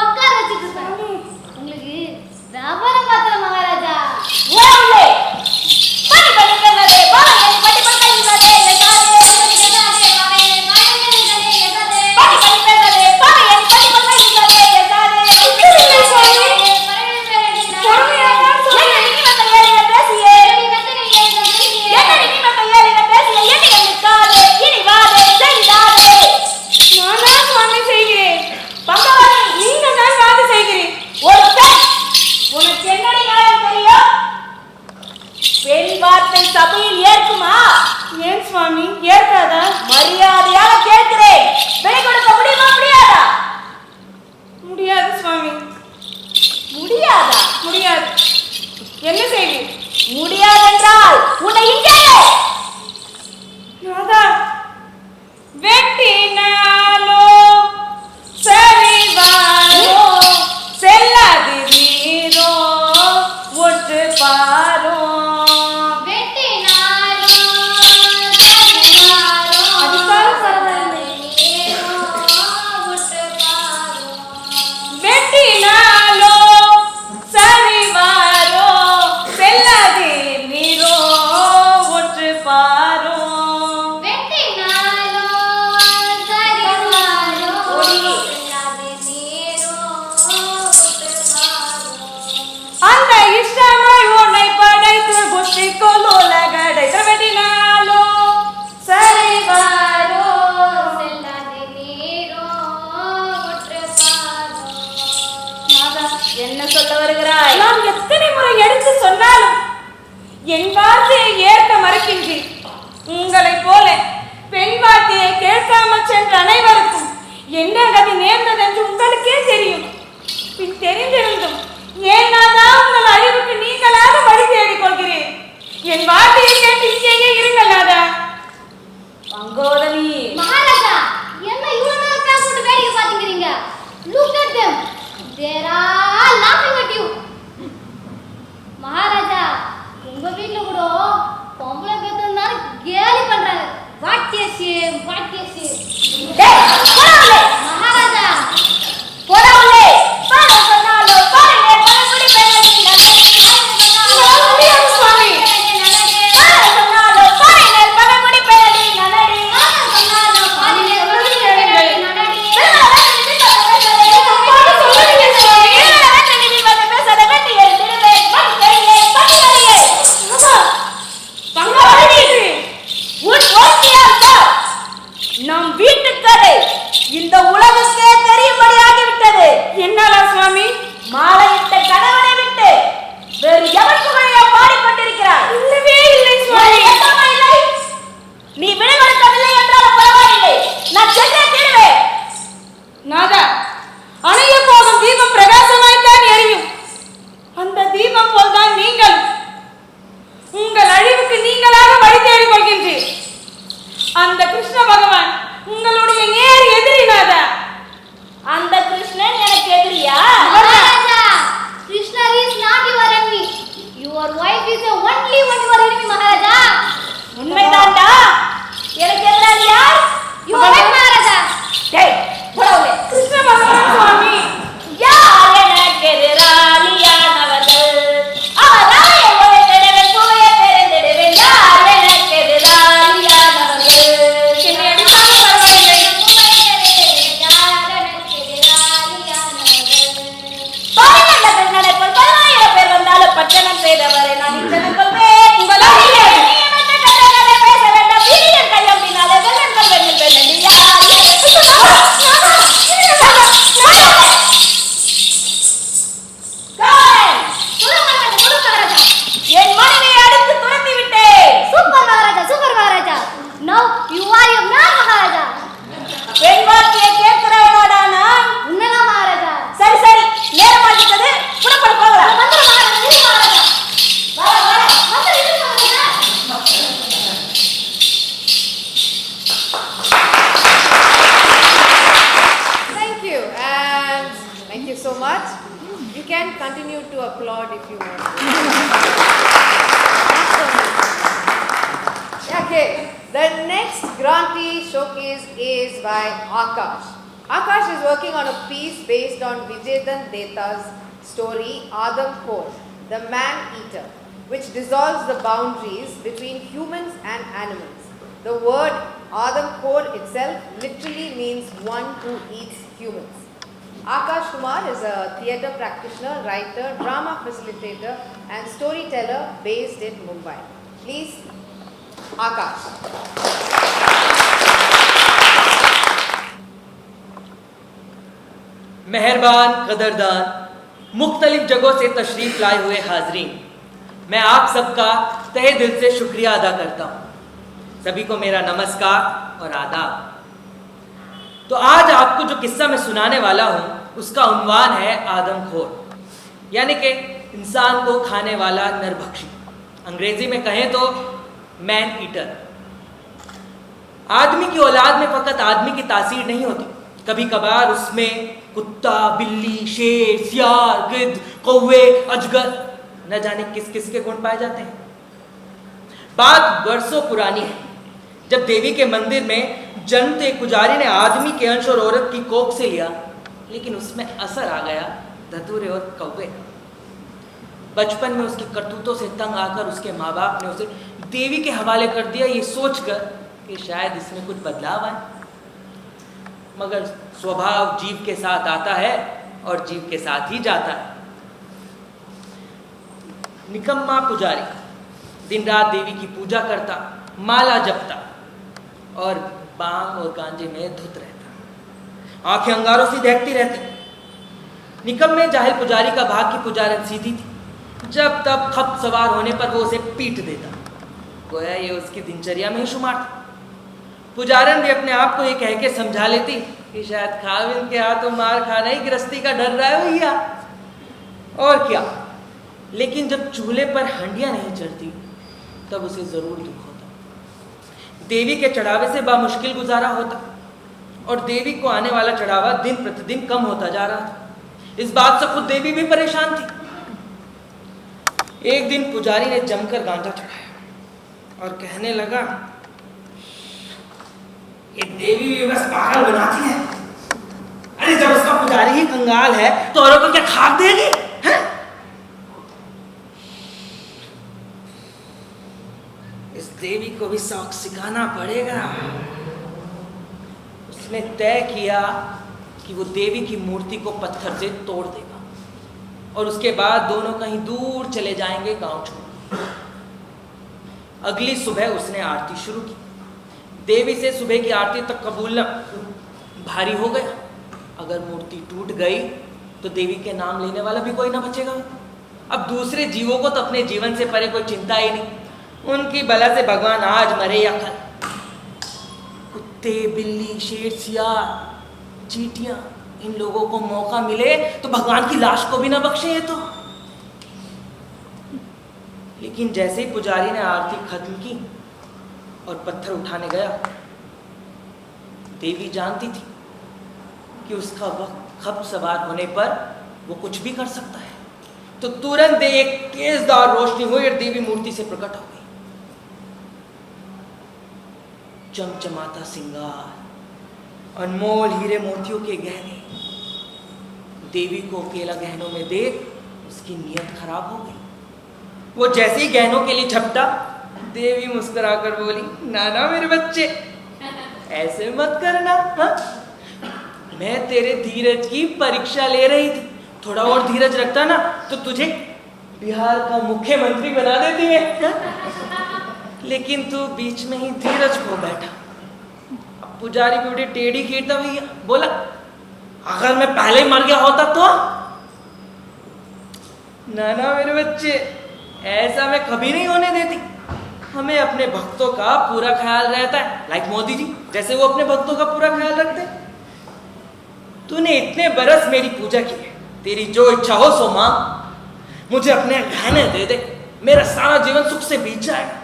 உட்கார வச்சுட்டு இருப்பேன். உங்களுக்கு வியாபாரம் பார்த்தல மகாராஜா. ஓடலே படி படி கண்ணதே பாலை படி படி கண்ணதே எதாதே படி கண்ணதே பாலை படி படி கண்ணதே பாலை படி படி கண்ணதே எதாதே சபையில் ஏற்குமா? ஏன் சுவாமி ஏற்காதா? மரியாதையாக கேட்கிறேன். விலை கொடுக்க முடியுமா முடியாதா? முடியாது சுவாமி. முடியாதா? முடியாது. என்ன செய்வீர்? முடியாதென்றால் உன்னை இங்கே ராதா வெட்டினாலோ சரிவாரோ செல்லாது வீரோ ஒற்று பாரோ வெட்டினாலோ சரிவாரோ செல்லாது நீரோ ஒற்று பாரோ அந்த இஷ்டமாய் உன்னை படைத்து புஷ்டி கொலுலகடை வெட்டினாலோ சரிவாரோ என்ன சொல்ல வருகிறாய்? நாம் எத்தனை முறை எடுத்து சொன்னாலும் என் வார்த்தையை ஏற்க மறுக்கின்றேன். உங்களைப் போல பெண் வார்த்தையை கேட்காமல் சென்ற அனைவருக்கும் என்ன கதி நேர்ந்ததென்று உங்களுக்கே தெரியும். பின் தெரிந்திருந்தும் ஏன் நான் தான் உங்கள் அழிவுக்கு நீங்களாக வழி தேடிக் கொள்கிறேன். என் வார்த்தையை கேட்டு இங்கேயே இருங்கள் நாதா. பங்கோதமி மகாராஜா, என்ன இவ்வளவு நேரம் பேச போட்டு வேடிக்கை பாத்தீங்க? Look at them. They are laughing at you. Maharaja, உங்க வீட்ல கூட பொம்பளை பேத்தனால கேலி பண்றாங்க. What a shame, what a shame. டேய் போடா மகாராஜா, போடா உள்ளே பாரு சொன்னாலோ பாரு பலகுடி பேரடி முடியாது சுவாமி. பாரு சொன்னாலோ பாரு பலகுடி பேரடி நனடி நம் வீட்டு கதை இந்த உலகுக்கே தெரியும்படியாகிவிட்டது. என்னாலா சுவாமி? மாலையிட்ட கணவனை விட்டு வேறு எவன் புகழையா பாடிக்கொண்டிருக்கிறாய்? இல்லவே இல்லை சுவாமி. எத்தமா இல்லை? நீ விடுவிக்கவில்லை என்றாலும் பரவாயில்லை, நான் சென்றே தீருவேன். நாதா, அணைய போகும் தீபம் பிரகாசமாய்த்தான் எரியும். அந்த தீபம் போல்தான் நீங்கள் உங்கள் அழிவுக்கு நீங்களாக வழி தேடிக் கொள்கின்றீர். அந்த கிருஷ்ண பகவான் உங்களுடைய நேர் எதிரி நாதா. அந்த கிருஷ்ணன் எனக்கு எதிரியா? Maharaja, Krishna is not your enemy. Your wife is the only one your enemy, Maharaja. உண்மைதான்டா. எனக்கு எதிராளி யார்? Your wife, Maharaja. டேய் போடா உள்ளே. கிருஷ்ண பகவான் unmute to applaud if you want. Okay, the next grantee showcase is by Akash. Akash is working on a piece based on Vijayan Deta's story Adam Khor, the man-eater, which dissolves the boundaries between humans and animals. The word Adam Khor itself literally means one who eats humans. Akash Kumar is a theatre practitioner, writer, drama facilitator and storyteller based in Mumbai. Please, Akash. मेहरबान कदरदान मुख्तलिफ जगहों से तशरीफ लाए हुए हाजरीन, मैं आप सबका तहे दिल से शुक्रिया अदा करता हूँ। सभी को मेरा नमस्कार और आदाब। तो आज आपको जो किस्सा मैं सुनाने वाला हूँ उसका उन्वान है आदमखोर, यानी कि इंसान को खाने वाला नरभक्षी। अंग्रेजी में कहें तो मैन ईटर। आदमी की औलाद में फकत आदमी की तासीर नहीं होती, कभी कभार उसमें कुत्ता, बिल्ली, शेर, सियार, गिद्ध, कौवे, अजगर, न जाने किस किस के गुण पाए जाते हैं। बात बरसों पुरानी है, जब देवी के मंदिर में जन्मते पुजारी ने आदमी के अंश और औरत की कोख से लिया, लेकिन उसमें असर आ गया धतूरे और कौवे। बचपन में उसकी करतूतों से तंग आकर उसके माँ बाप ने उसे देवी के हवाले कर दिया, ये सोचकर कि शायद इसमें कुछ बदलाव आए। मगर स्वभाव जीव के साथ आता है और जीव के साथ ही जाता है। निकम्मा पुजारी दिन रात देवी की पूजा करता, माला जपता और बांग और गांजे में धुत रहता, आंखें अंगारों से देखती रहती। निकम्मे जाहिल पुजारी का भाग की पुजारन सीधी थी, जब तब खप सवार होने पर वो उसे पीट देता, गोया ये उसकी दिनचर्या में ही शुमार था। पुजारन भी अपने आप को ये कह के समझा लेती कि शायद खाविन के हाथों मार खाना ही गृहस्थी का डर रहा है भैया, और क्या। लेकिन जब चूल्हे पर हंडियां नहीं चढ़ती तब उसे जरूर दुख होता। देवी के चढ़ावे से बामुश्किल गुजारा होता और देवी को आने वाला चढ़ावा दिन प्रतिदिन कम होता जा रहा था। इस बात से खुद देवी भी परेशान थी। एक दिन पुजारी ने जमकर गांजा चढ़ाया और कहने लगा, ये देवी भी बस पागल बनाती है। अरे जब उसका पुजारी ही कंगाल है तो औरों को क्या खाक देगी? है? इस देवी को भी शौक सिखाना पड़ेगा। उसने तय किया कि वो देवी की मूर्ति को पत्थर से तोड़ देगा और उसके बाद दोनों कहीं दूर चले जाएंगे गांव छोड़। अगली सुबह उसने आरती शुरू की। देवी से सुबह की आरती तक कबूलना भारी हो गया। अगर मूर्ति टूट गई तो देवी के नाम लेने वाला भी कोई ना बचेगा। अब दूसरे जीवों को तो अपने जीवन से परे कोई चिंता ही नहीं, उनकी बला से भगवान आज मरे या कल। कुत्ते, बिल्ली, शेर, सियार, चींटियां, इन लोगों को मौका मिले तो भगवान की लाश को भी ना बख्शे ये तो। लेकिन जैसे ही पुजारी ने आरती खत्म की और पत्थर उठाने गया, देवी जानती थी कि उसका वक्त खप सवार होने पर वो कुछ भी कर सकता है। तो तुरंत एक तेजदार रोशनी हुई और देवी मूर्ति से प्रकट हो गई। चमचमाता सिंगार, अनमोल हीरे मोतियों के गहने। देवी को अकेला गहनों में देख उसकी नीयत खराब हो गई। वो जैसे ही गहनों के लिए झपटा, देवी मुस्कुराकर बोली, नाना मेरे बच्चे ऐसे मत करना। हा? मैं तेरे धीरज की परीक्षा ले रही थी, थोड़ा और धीरज रखता ना तो तुझे बिहार का मुख्यमंत्री बना देती मैं। लेकिन तू बीच में ही धीरज खो बैठा। अब पुजारी भी बड़ी टेढ़ी खीरता भैया, बोला अगर मैं पहले ही मर गया होता तो। नाना मेरे बच्चे ऐसा मैं कभी नहीं होने देती। हमें अपने भक्तों का पूरा ख्याल रहता है, लाइक मोदी जी जैसे वो अपने भक्तों का पूरा ख्याल रखते हैं। तूने इतने बरस मेरी पूजा की है, तेरी जो इच्छा हो सो मांग। मुझे अपने गहने दे दे, मेरा सारा जीवन सुख से बीत जाएगा।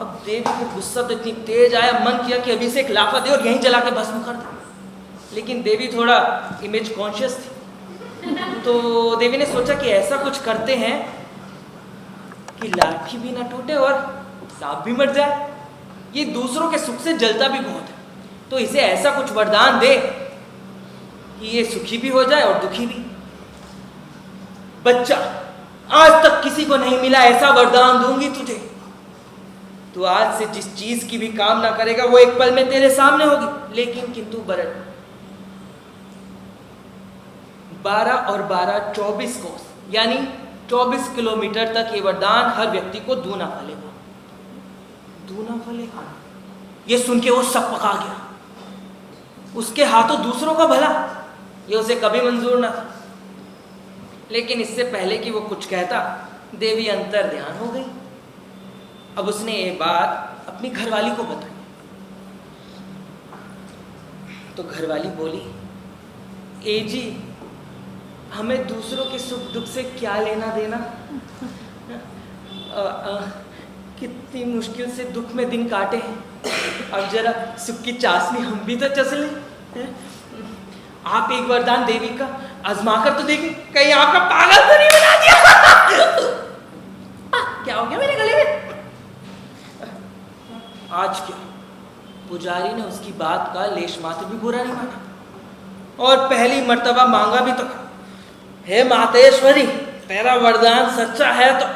अब देवी को गुस्सा तो इतनी तेज आया, मन किया कि अभी से एक लाफा दे और यहीं जला के भस्म कर दे। लेकिन देवी थोड़ा इमेज कॉन्शियस थी, तो देवी ने सोचा कि ऐसा कुछ करते हैं कि लाठी भी ना टूटे और सांप भी मर जाए। ये दूसरों के सुख से जलता भी बहुत है, तो इसे ऐसा कुछ वरदान दे कि ये सुखी भी हो जाए और दुखी भी। बच्चा, आज तक किसी को नहीं मिला ऐसा वरदान दूंगी तुझे। तू आज से जिस चीज की भी कामना करेगा वो एक पल में तेरे सामने होगी। लेकिन किंतु बरन 12 और 12 24 कोस यानी 24 किलोमीटर तक ये वरदान हर व्यक्ति को दूना फलेगा। दूना फलेगा, ये सुन के वो सब पका गया। उसके हाथों दूसरों का भला, ये उसे कभी मंजूर ना था। लेकिन इससे पहले कि वो कुछ कहता, देवी अंतर ध्यान हो गई। अब उसने ये बात अपनी घरवाली को बताई। तो घरवाली बोली, ए जी, हमें दूसरों के सुख दुख से क्या लेना देना। कितनी मुश्किल से दुख में दिन काटे हैं, अब जरा सुख की चाशनी हम भी तो चस लें। आप एक वरदान देवी का आजमा कर तो देखें, कहीं आपका पागल तो नहीं बना दिया। क्या हो गया मेरे गले में? आज क्या, पुजारी ने उसकी बात का लेश मात्र भी बुरा नहीं माना और पहली मर्तबा मांगा भी तो, हे मातेश्वरी, तेरा वरदान सच्चा है तो।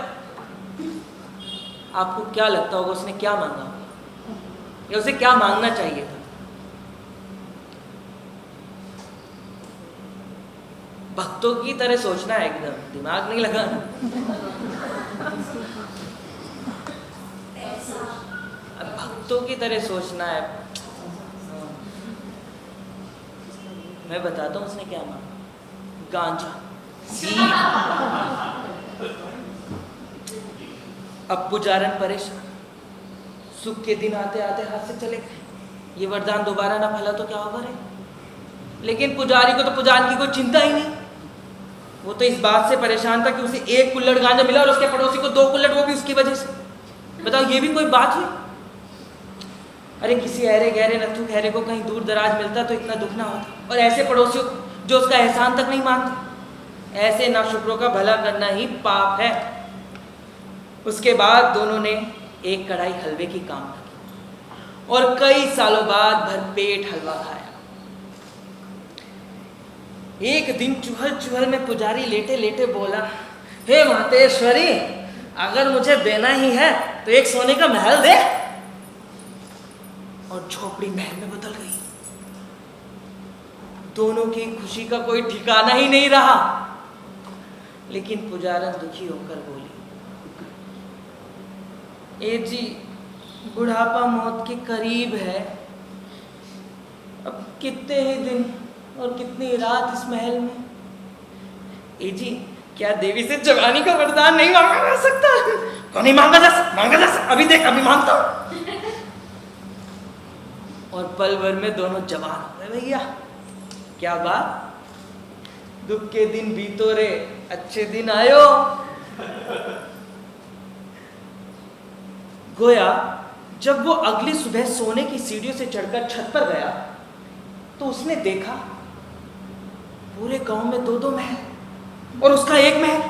आपको क्या लगता होगा उसने क्या मांगा होगा, या उसे क्या मांगना चाहिए था? भक्तों की तरह सोचना है, एकदम दिमाग नहीं लगाना। भक्तों की तरह सोचना है। मैं बताता हूं उसने क्या मांगा। गांजा। अब पुजारन परेशान, सुख के दिन आते आते हाथ से चले गए। ये वरदान दोबारा ना फला तो क्या होगा रे? लेकिन पुजारी को तो पुजारी की कोई चिंता ही नहीं। वो तो इस बात से परेशान था कि उसे 1 कुल्हड़ गांजा मिला और उसके पड़ोसी को 2 कुल्हड़, वो भी उसकी वजह से। बताओ, ये भी कोई बात हुई? अरे किसी अहरे गहरे नथु खैरे को कहीं दूर दराज मिलता तो इतना दुख ना होता। और ऐसे पड़ोसियों जो उसका एहसान तक नहीं मानते, ऐसे नाशुक्रों का भला करना ही पाप है। उसके बाद दोनों ने एक कढ़ाई हलवे की कामना की और कई सालों बाद भरपेट हलवा खाया। एक दिन चूहल चूहल में पुजारी लेटे लेटे बोला, हे मातेश्वरी, अगर मुझे देना ही है तो एक सोने का महल दे। और झोपड़ी महल में बदल गई। दोनों की खुशी का कोई ठिकाना ही नहीं रहा। लेकिन पुजारन दुखी होकर बोली, ए जी, बुढ़ापा मौत के करीब है। अब कितने ही दिन और कितनी रात इस महल में। ए जी, क्या देवी से जवानी का वरदान नहीं मांगा जा सकता? तो नहीं मांगा जा सकता, मांगा जा सकता। अभी देख, अभी मांगता हूं। और पल भर में दोनों जवान हो गए। भैया क्या बात, दुख के दिन बीतो रे, अच्छे दिन आयो। गोया जब वो अगली सुबह सोने की सीढ़ियों से चढ़कर छत पर गया तो उसने देखा पूरे गांव में 2-2 महल और उसका एक महल।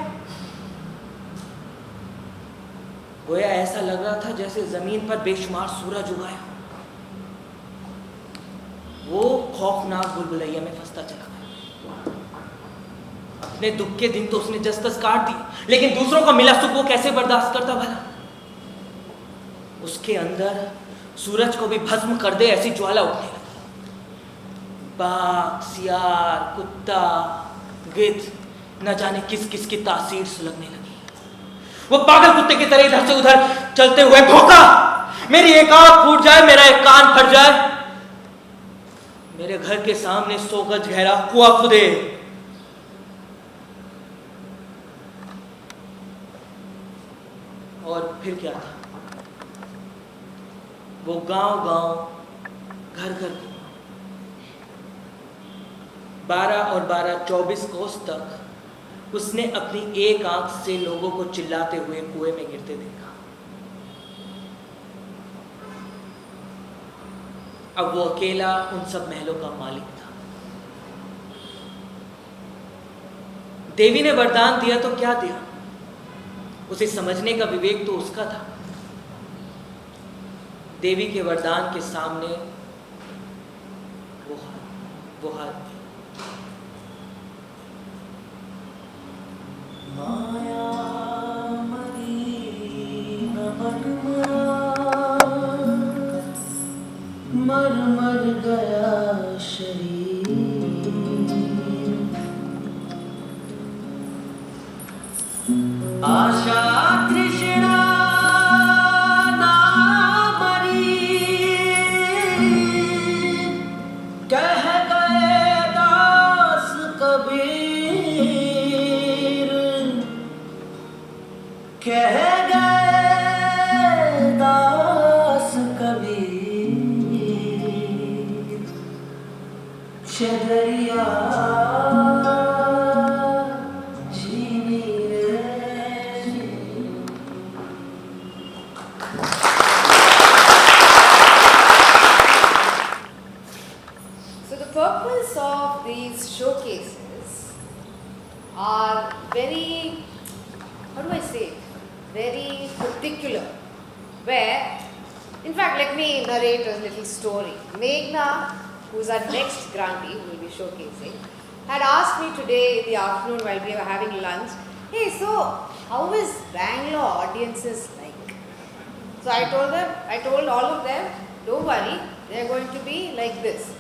गोया ऐसा लग रहा था जैसे जमीन पर बेशुमार सूरज उगाया। वो खौफनाक बुलबुलैया में फंसता चला गया। अपने दुख के दिन तो उसने जस तस काट दिए, लेकिन दूसरों का मिला सुख वो कैसे बर्दाश्त करता भला? उसके अंदर सूरज को भी भस्म कर दे ऐसी ज्वाला उठने लगी। बाघ, सियार, कुत्ता, गिद्ध, न जाने किस किस की तासीर सुलगने लगी। वो पागल कुत्ते की तरह इधर से उधर चलते हुए भौंका, मेरी एक आंख फूट जाए, मेरा एक कान फट जाए, मेरे घर के सामने 100 गज गहरा कुआं खुदे। और फिर क्या था? वो गांव-गांव, घर-घर 12 और 12 24 कोस तक उसने अपनी एक आंख से लोगों को चिल्लाते हुए कुएं में गिरते देखा। अब वो अकेला उन सब महलों का मालिक था। देवी ने वरदान दिया तो क्या दिया, उसे समझने का विवेक तो उसका था। देवी के वरदान के सामने वो हार माया मर मर गया शरीर, आशा तृष्णा ना मरी, कह गए दास कबीर, कह गए दास कबीर, शदरिया जीनी रे। So the purpose of these showcases are very, how do I say it, very particular, where, in fact, let me narrate a little story. Meghna, who's our next grantee who will be showcasing, had asked me today in the afternoon while we were having lunch, hey, so how is Bangalore audiences like? So I told all of them, don't worry, they are going to be like this.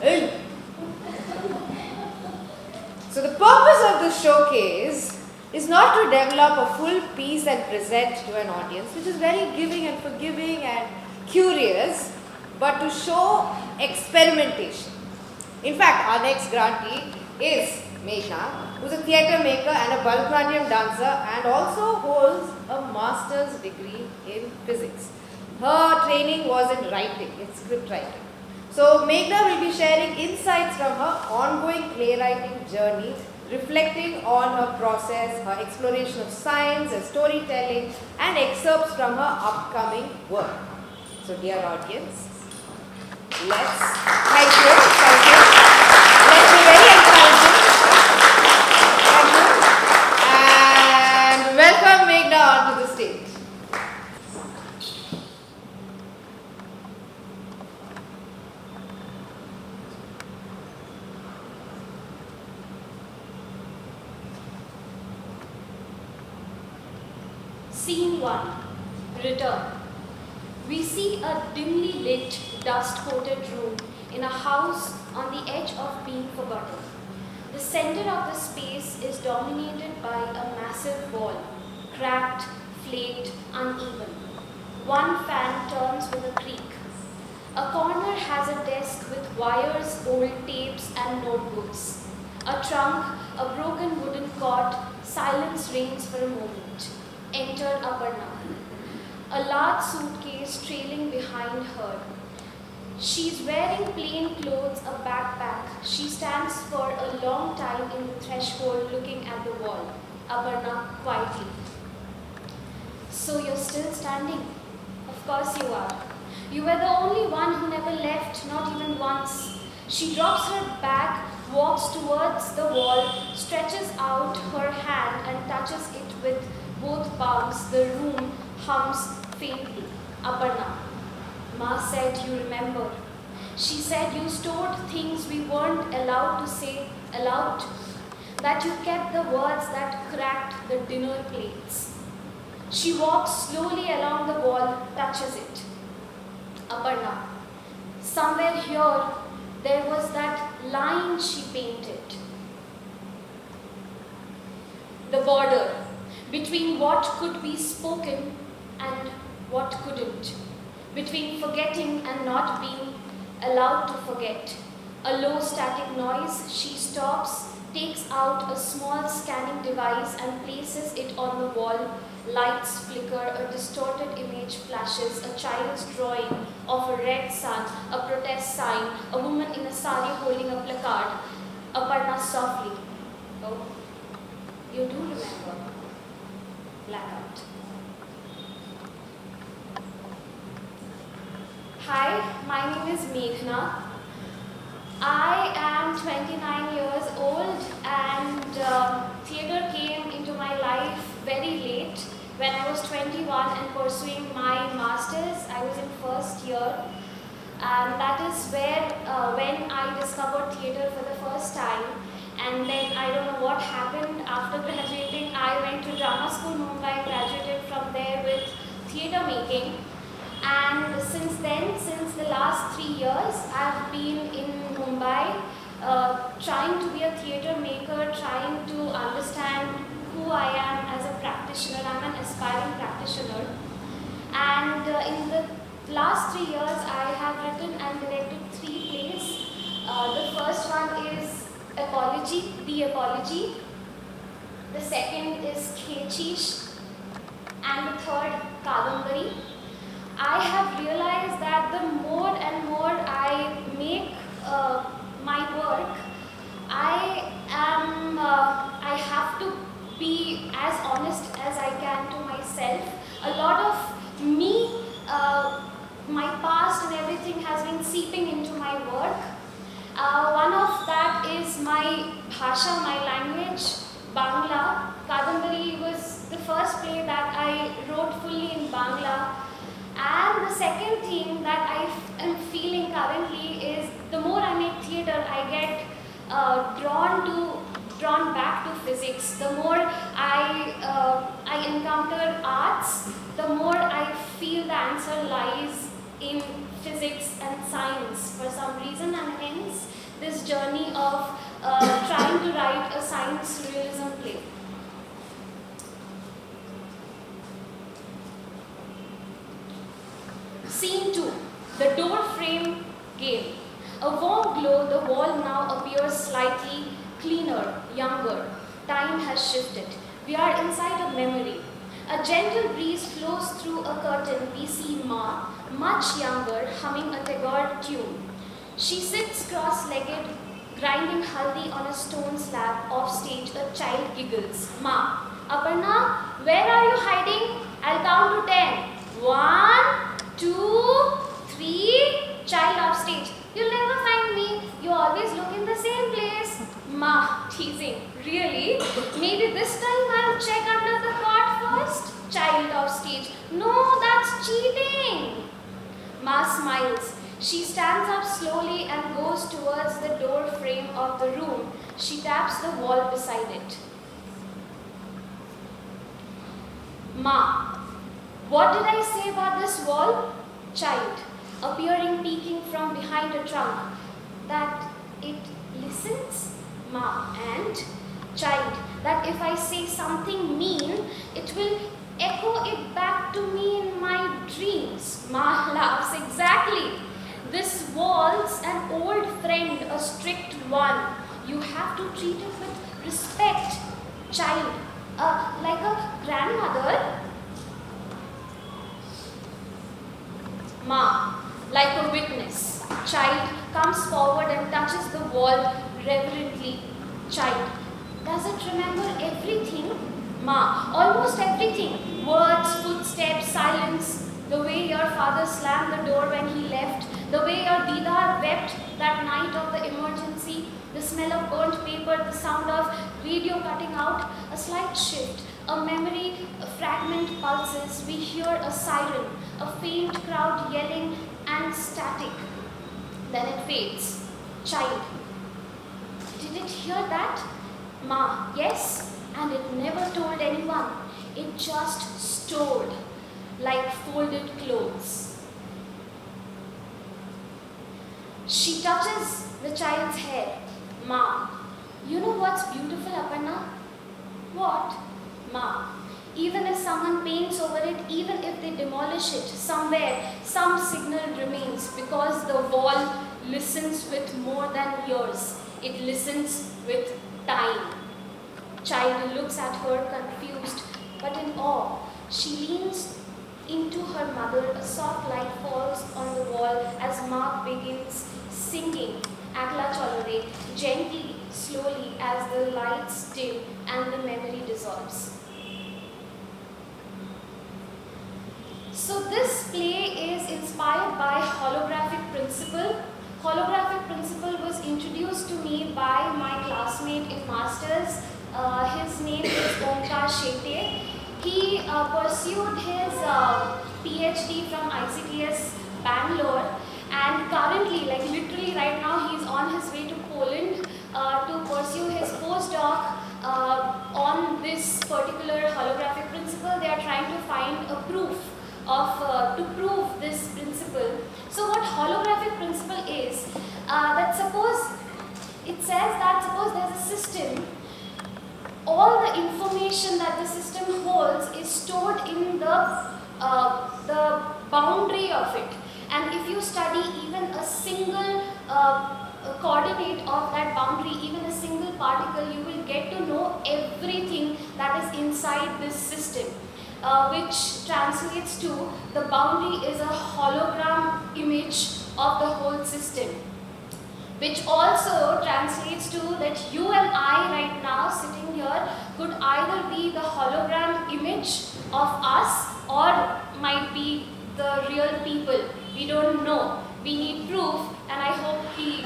Hey. So the purpose of this showcase is not to develop a full piece and present to an audience, which is very giving and forgiving and curious, but to show experimentation. In fact, our next grantee is Meghna, who's a theatre maker and a Bharatanatyam dancer and also holds a master's degree in physics. Her training was in writing, in script writing. So Meghna will be sharing insights from her ongoing playwriting journey, reflecting on her process, her exploration of science and storytelling, and excerpts from her upcoming work. So dear audience, let's thank you. Let's be very encouraging. Thank you. And welcome Meghna onto the stage. Scene 1. Return. We see a dimly lit, dust-coated room in a house on the edge of being forgotten. The center of the space is dominated by a massive wall, cracked, flaked, uneven. One fan turns with a creak. A corner has a desk with wires, old tapes, and notebooks. A trunk, a broken wooden cot, silence reigns for a moment. Enter Aparna. A large suitcase trailing behind her. She's wearing plain clothes, a backpack. She stands for a long time in the threshold looking at the wall. Aparna quietly. So you're still standing? Of course you are. You were the only one who never left, not even once. She drops her bag, walks towards the wall, stretches out her hand and touches it with both palms. The room hums faintly. Aparna. Ma said you remember. She said you stored things we weren't allowed to say aloud. That you kept the words that cracked the dinner plates. She walks slowly along the wall, touches it. Aparna. Somewhere here, there was that line she painted. The border between what could be spoken and what couldn't. Between forgetting and not being allowed to forget. A low static noise, she stops, takes out a small scanning device and places it on the wall. Lights flicker, a distorted image flashes, a child's drawing of a red sun, a protest sign, a woman in a sari holding a placard. Aparna softly. Oh, you do remember. Blackout. Hi, my name is Meghna. I am 29 years old, and theatre came into my life very late. When I was 21 and pursuing my masters, I was in first year, and that is where when I discovered theatre for the first time. And then I don't know what happened after graduating. I went to Drama School Mumbai, graduated from there with theatre making. And since then, since the last 3 years, I've been in Mumbai trying to be a theatre maker, trying to understand who I am as a practitioner. I'm an aspiring practitioner. And in the last 3 years, I have written and directed 3 plays. The first one is Apology, The Apology. The second is Khechish. And the third, Kadambari. I have realized that the more and more I make my work, I have to be as honest as I can to myself. A lot of me, my past and everything has been seeping into my work. One of that is my bhasha, my language, Bangla. Kadambari was the first play that I wrote fully in Bangla. And the second thing that I am feeling currently is the more I make theatre, I get drawn back to physics. The more I encounter arts, the more I feel the answer lies in physics and science for some reason, and hence this journey of trying to write a science realism play. Scene 2, the door frame game. A warm glow, the wall now appears slightly cleaner, younger. Time has shifted. We are inside a memory. A gentle breeze flows through a curtain. We see Ma, much younger, humming a Tagore tune. She sits cross-legged, grinding haldi on a stone slab. Off stage, a child giggles. Ma, Aparna, where are you hiding? I'll count to 10. 1, 2, 3, child off stage. You'll never find me. You always look in the same place. Ma, teasing. Really? Maybe this time I'll check under the cot first. Child off stage. No, that's cheating. Ma smiles. She stands up slowly and goes towards the door frame of the room. She taps the wall beside it. Ma, what did I say about this wall? Child, appearing peeking from behind a trunk. That it listens? Ma, and? Child, that if I say something mean, it will echo it back to me in my dreams. Ma laughs. Exactly. This wall's an old friend, a strict one. You have to treat it with respect. Child, like a grandmother. Ma, like a witness. Child comes forward and touches the wall reverently. Child, does it remember everything? Ma, almost everything. Words, footsteps, silence. The way your father slammed the door when he left. The way your Didar wept that night of the emergency. The smell of burnt paper, the sound of radio cutting out. A slight shift. A memory, a fragment pulses. We hear a siren. A faint crowd yelling and static. Then it fades. Child, did it hear that? Ma, yes, and it never told anyone. It just stored like folded clothes. She touches the child's hair. Ma, you know what's beautiful, Aparna? What? Ma, even if someone paints over it, even if they demolish it, somewhere, some signal remains because the wall listens with more than ears. It listens with time. Child looks at her confused, but in awe. She leans into her mother. A soft light falls on the wall as Mark begins singing Akla Cholore, gently, slowly as the lights dim and the memory dissolves. So this play is inspired by holographic principle. holographic principle was introduced to me by my classmate in masters. His name is Omkar Shetye. He pursued his PhD from ICTS Bangalore, and currently, like literally right now, he's on his way to Poland to pursue his postdoc on this particular holographic principle. They are trying to find a proof to prove this principle. So what holographic principle is, that suppose there's a system, all the information that the system holds is stored in the boundary of it, and if you study even a single coordinate of that boundary, even a single particle, you will get to know everything that is inside this system, which translates to the boundary is a hologram image of the whole system, which also translates to that you and I right now sitting here could either be the hologram image of us or might be the real people. We don't know. We need proof, and I hope he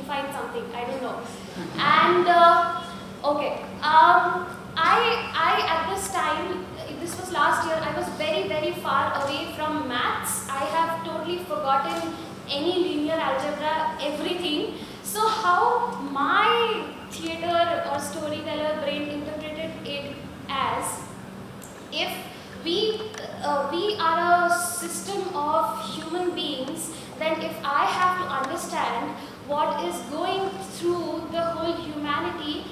finds something. I don't know. And okay, I at this time, this was last year, I was very, very far away from maths. I have totally forgotten any linear algebra, everything. So how my theater or storyteller brain interpreted it as, if we are a system of human beings, then if I have to understand what is going through the whole humanity,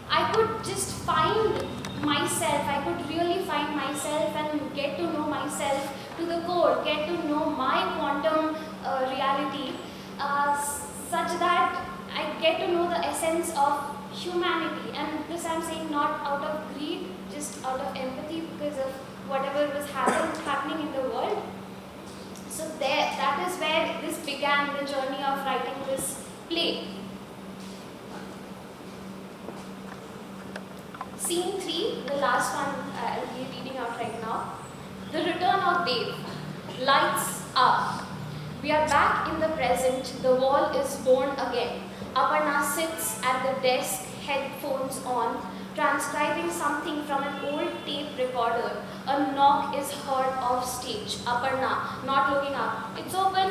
I could just find myself, I could really find myself and get to know myself to the core, get to know my quantum reality, such that I get to know the essence of humanity. And this I'm saying not out of greed, just out of empathy because of whatever was happening in the world. So that is where this began, the journey of writing this play. Scene 3, the last one I'll be reading out right now. The return of Dev. Lights up. We are back in the present. The wall is born again. Aparna sits at the desk, headphones on, transcribing something from an old tape recorder. A knock is heard off stage. Aparna, not looking up. It's open.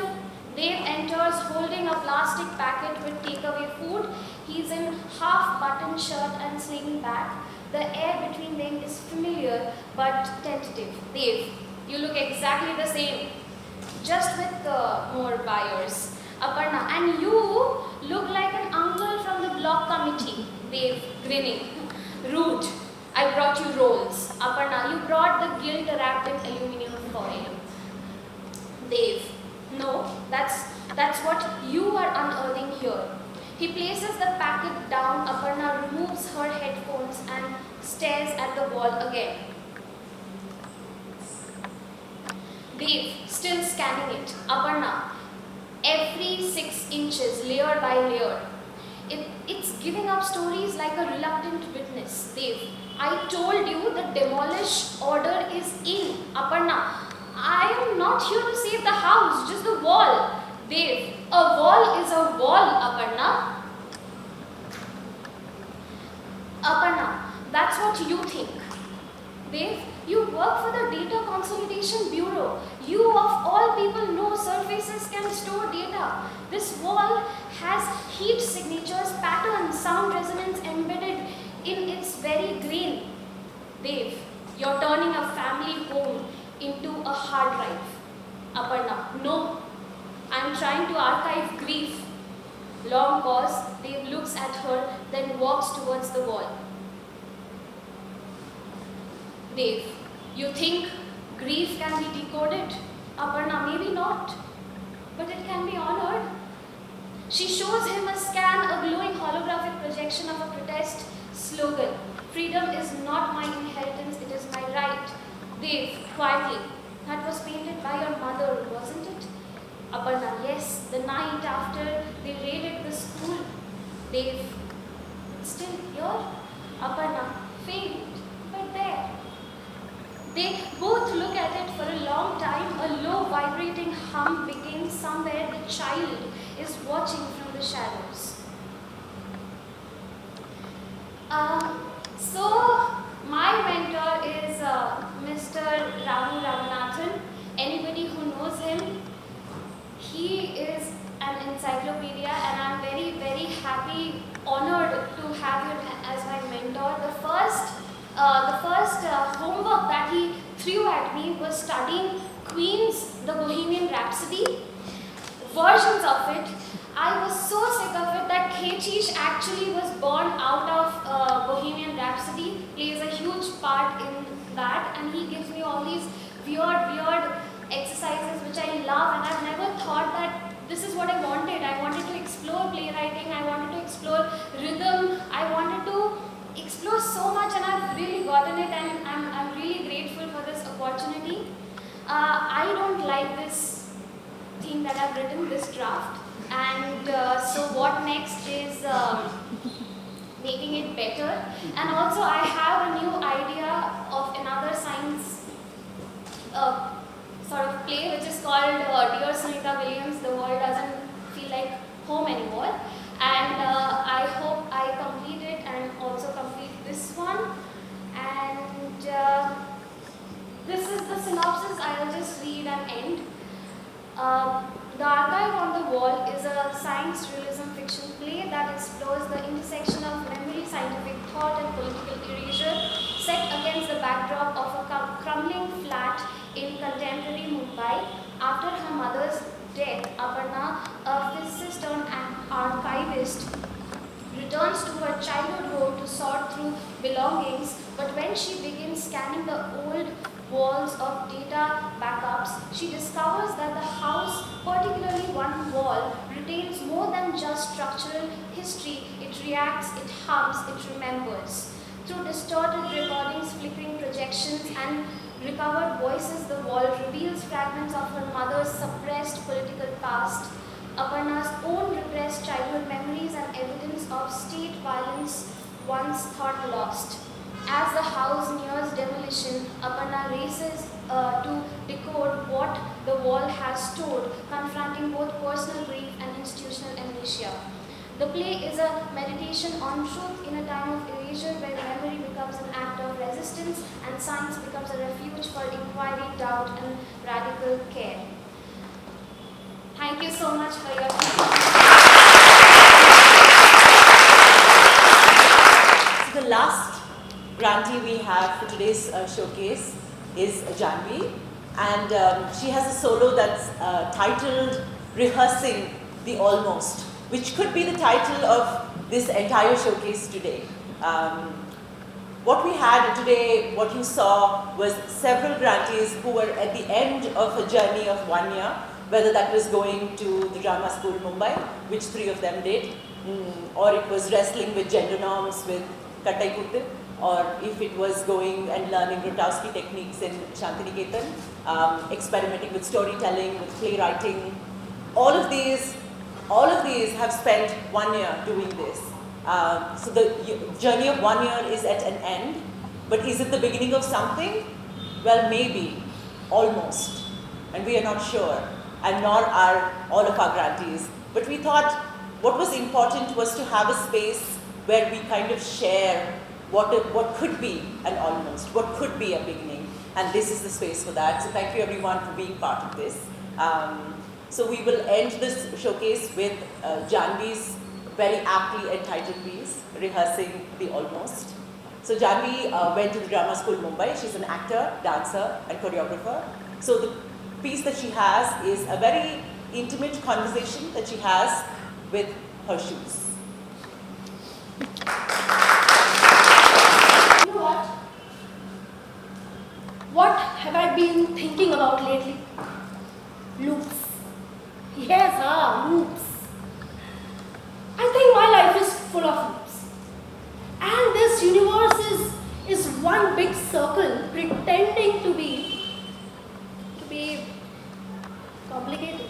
Dev enters holding a plastic packet with takeaway food. He's in half-button shirt and sling back. The air between them is familiar but tentative. Dev, you look exactly the same, just with more buyers. Aparna, and you look like an uncle from the block committee. Dev, grinning. Rude. I brought you rolls. Aparna, you brought the gilt wrapped in aluminum foil. Dev, no, that's what you are unearthing here. He places the packet down. Aparna removes her headphones and stares at the wall again. Dev, still scanning it. Aparna, every 6 inches, layer by layer. It's giving up stories like a reluctant witness. Dev, I told you the demolish order is in. Aparna, I am not here to save the house, just the wall. Dev, a wall is a wall, Aparna. Aparna, that's what you think. Dev, you work for the Data Consolidation Bureau. You of all people know surfaces can store data. This wall has heat signatures, patterns, sound resonance embedded in its very grain. Dev, you're turning a family home into a hard drive. Aparna, no. I'm trying to archive grief. Long pause, Dev looks at her, then walks towards the wall. Dev, you think grief can be decoded? Aparna, maybe not, but it can be honored. She shows him a scan, a glowing holographic projection of a protest slogan. Freedom is not my inheritance, it is my right. Dev, quietly, that was painted by your mother, wasn't it? Aparna, yes, the night after they raided the school. Dev, still here? Aparna, faint, but there. They both look at it for a long time. A low vibrating hum begins somewhere. The child is watching from the shadows. So my mentor is Mr. Ramu Ramanathan. Anybody who knows him, he is an encyclopedia, and I'm very, very happy, honored to have him as my mentor. The first homework that he threw at me was studying Queen's The Bohemian Rhapsody, versions of it. I was so sick of it that Khechish actually was born out of Bohemian Rhapsody, plays a huge part in that, and he gives me all these weird exercises which I love, and I've never thought that this is what I wanted. I wanted to explore playwriting, I wanted to explore rhythm, I wanted to explore so much, and I've really gotten it, and I'm really grateful for this opportunity. I don't like this thing that I've written, this draft, and so what next is making it better. And also I have a new idea of another science sort of play which is called Dear Sunita Williams, The World Doesn't Feel Like Home Anymore, and I hope I complete it and also complete this one. And this is the synopsis. I will just read and end. The Archive on the Wall is a science realism fiction play that explores the intersection of memory, scientific thought, and political erasure, set against the backdrop of a crumbling flat in contemporary Mumbai. After her mother's death, Aparna, a physicist turned archivist, returns to her childhood home to sort through belongings, but when she begins scanning the old walls of data backups, she discovers that the house, particularly one wall, retains more than just structural history. It reacts, it hums, it remembers. Through distorted recordings, flickering projections, and recovered voices, the wall reveals fragments of her mother's suppressed political past, Aparna's own repressed childhood memories, and evidence of state violence once thought lost. As the house nears demolition, Aparna races to decode what the wall has stored, confronting both personal grief and institutional amnesia. The play is a meditation on truth in a time of erasure where memory becomes an act of resistance and science becomes a refuge for inquiry, doubt, and radical care. Thank you so much for your time. So the last grantee we have for today's showcase is Janvi, and she has a solo that's titled Rehearsing the Almost, which could be the title of this entire showcase today. What we had today, what you saw, was several grantees who were at the end of a journey of 1 year, whether that was going to the drama school Mumbai, which 3 of them did, or it was wrestling with gender norms with Kattai Kutte, or if it was going and learning Grotowski techniques in Shantiniketan, experimenting with storytelling, with playwriting. All of these have spent 1 year doing this. So the journey of 1 year is at an end, but is it the beginning of something? Well, maybe, almost, and we are not sure, and nor are all of our grantees. But we thought what was important was to have a space where we kind of share what could be an almost, what could be a beginning, and this is the space for that. So thank you everyone for being part of this. So we will end this showcase with Janvi's very aptly entitled piece, Rehearsing the Almost. So Janvi went to the drama school Mumbai. She's an actor, dancer, and choreographer. So the piece that she has is a very intimate conversation that she has with her shoes. You know what? What have I been thinking about lately? Loops. Yes, loops. I think my life is full of loops. And this universe is one big circle pretending to be complicated.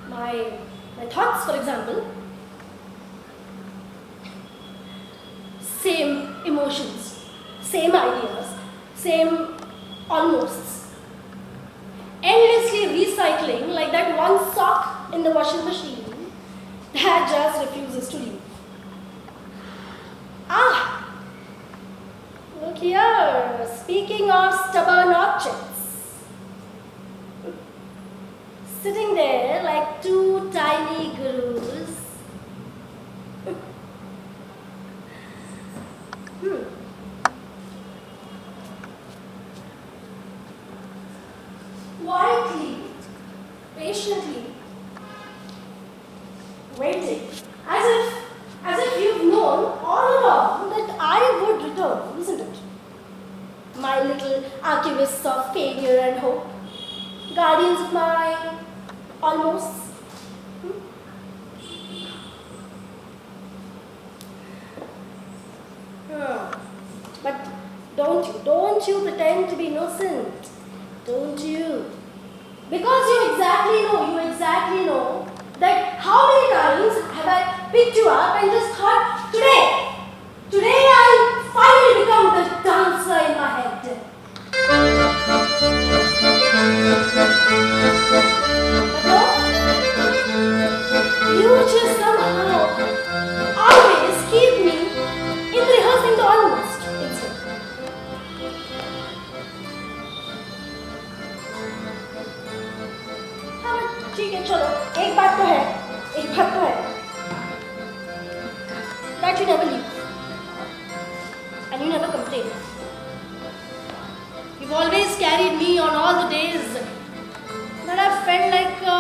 My thoughts, for example, same emotions, same ideas, same almosts. endlessly recycling like that one sock in the washing machine that just refuses to leave. Ah, look here, speaking of stubborn objects. Sitting there like two tiny gurus. Quietly, patiently, waiting, as if you've known all along that I would return, isn't it? My little archivists of failure and hope, guardians of my almost. But don't you pretend to be innocent. Don't you? Because you exactly know that how many times have I picked you up and just thought, today I'll finally become the dancer in my head. But no, you just somehow always keep me in rehearsing the almost instead. ठीक है चलो एक बात तो है that you never leave and you never complain. You've always carried me on all the days that I've felt like a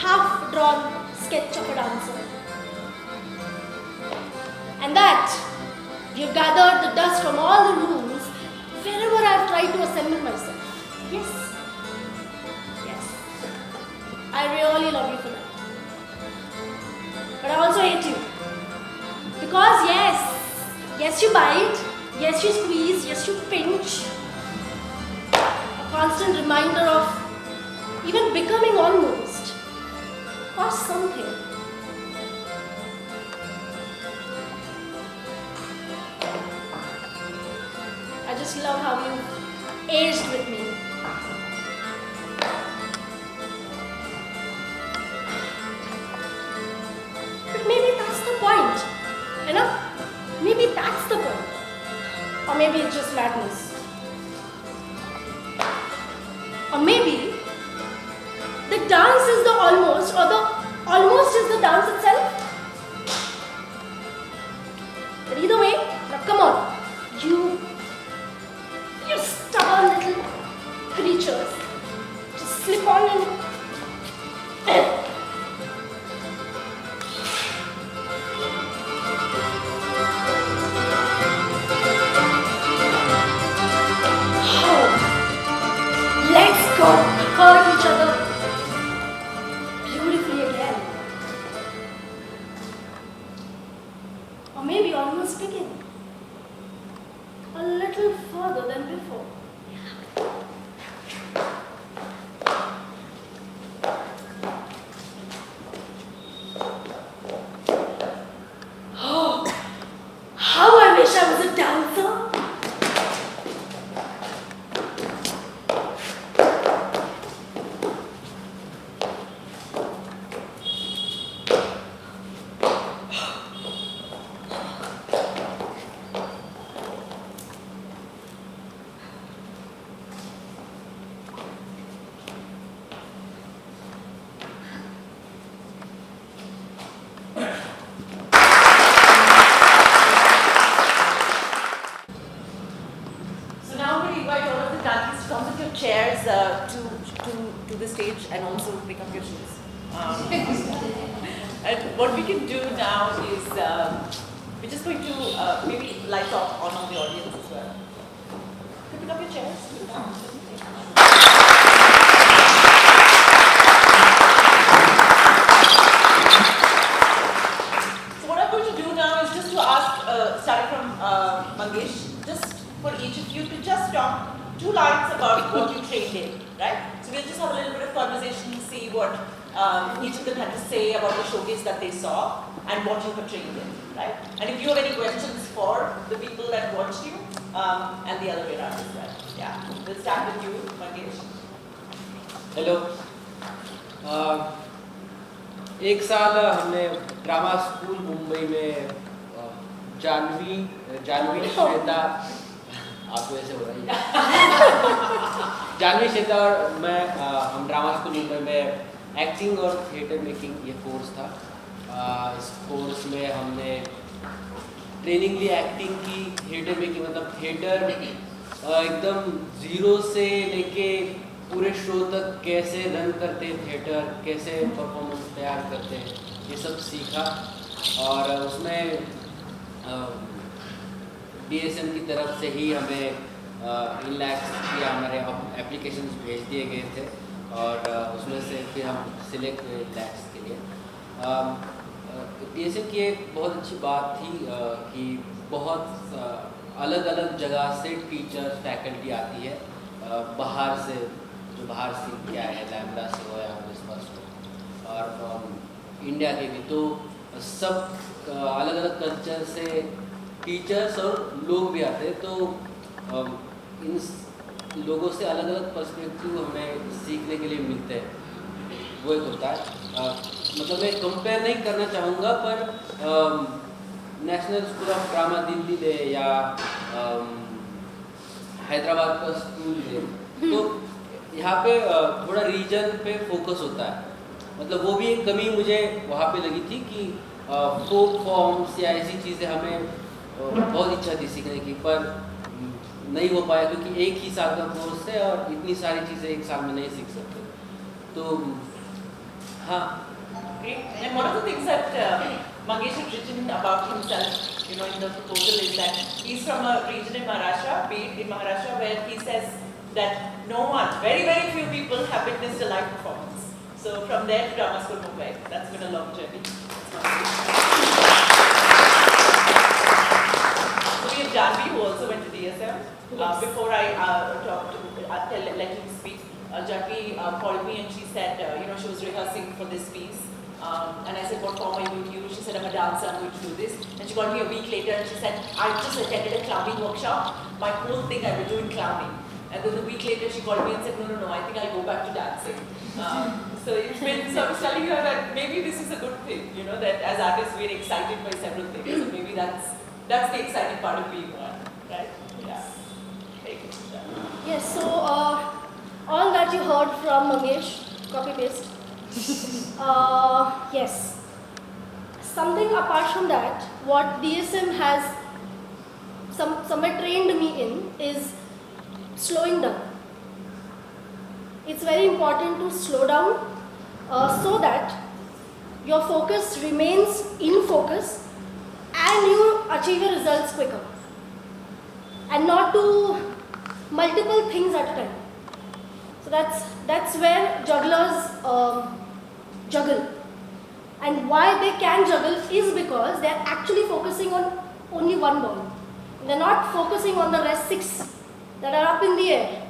half-drawn sketch of a dancer, and that you've gathered the dust from all the rooms wherever I've tried to assemble myself. Yes, I really love you for that. But I also hate you. Because yes you bite, yes you squeeze, yes you pinch. A constant reminder of even becoming almost or something. I just love how you aged with me. Maybe that's the point, you know? Maybe that's the point. Or maybe it's just madness. Or maybe the dance is the almost, or the almost is the dance itself. But either way, now come on. You stubborn little creatures. Just slip on and let's go hurt each other beautifully again. Or maybe almost begin a little further than before. Oh, how I wish I was a dancer. Chairs to the stage and also pick up your shoes. And what we can do now is we're just going to maybe light off on the audience as well. Can you pick up your chairs? So what I'm going to do now is just to ask, starting from Mangesh, just for each of you to just talk 2 lines about what you trained in, right? So we'll just have a little bit of conversation, see what each of them had to say about the showcase that they saw and what you were trained in, right? And if you have any questions for the people that watched you, and the other way around as well. Yeah, we'll start with you, Mangesh. Hello. एक साल हमने drama school Mumbai में जानवी श्वेता, आपको ऐसे हो रहा है जानवी श्वेता और मैं, हम ड्रामा स्कूल मुंबई में एक्टिंग और थिएटर मेकिंग ये कोर्स था। इस कोर्स में हमने ट्रेनिंग ली एक्टिंग की, थिएटर मेकिंग मतलब थिएटर एकदम ज़ीरो से लेके पूरे शो तक कैसे रन करते थिएटर, कैसे परफॉर्मेंस तैयार करते, ये सब सीखा। और उसमें DSM की तरफ से ही हमें इनलैक्स की हमारे एप्लीकेशंस भेज दिए गए थे और उसमें से फिर हम सिलेक्ट हुए इनलैक्स के लिए। DSM की एक बहुत अच्छी बात थी कि बहुत अलग अलग जगह से टीचर्स फैकल्टी आती है बाहर से, जो बाहर सीख के आए हैं, लैम्ब्डा से हो या विस्पस हो और इंडिया के भी, तो सब अलग अलग कल्चर से टीचर्स और लोग भी आते हैं। तो इन लोगों से अलग अलग पर्सपेक्टिव हमें सीखने के लिए मिलते हैं, वो एक होता है। मतलब मैं कंपेयर नहीं करना चाहूँगा, पर national school of drama Delhi ले या हैदराबाद का स्कूल ले, तो यहाँ पे थोड़ा रीजन पे फोकस होता है। मतलब वो भी एक कमी मुझे वहाँ पे लगी थी कि फोक फॉर्म्स या ऐसी चीज़ें हमें बहुत इच्छा थी सीखने की, पर नहीं हो पाया क्योंकि एक ही साल का कोर्स है और इतनी सारी चीज़ें एक साल में नहीं सीख सकते। तो हाँ। Great. And one of the things that Mangesh has written about himself, you know, in the proposal is that he's from a region in Maharashtra, Bid in Maharashtra, where he says that no one, very, very few people have witnessed a live performance. So from there to Drama School Mumbai, that's been a long journey. So we have Janvi, who also went to DSM. Yes. Before I let him speak, Janvi called me and she said, you know, she was rehearsing for this piece. And I said, what form are you going to use? She said, I'm a dancer, I'm going to do this. And she called me a week later and she said, I just attended a clowning workshop. My whole thing I will do in clowning. And then a week later she called me and said, no, I think I'll go back to dancing. So it's been, so I was telling her that maybe this is a good thing, you know, that as artists we're excited by several things. So maybe that's the exciting part of being one, right? Yeah. Very good. Yes, so all that you heard from Mangesh, copy paste. Yes. Something apart from that, what DSM has somewhere trained me in is slowing down. It's very important to slow down so that your focus remains in focus and you achieve your results quicker. And not do multiple things at a time. So that's where jugglers juggle. And why they can juggle is because they are actually focusing on only one ball. They're not focusing on the rest 6 that are up in the air.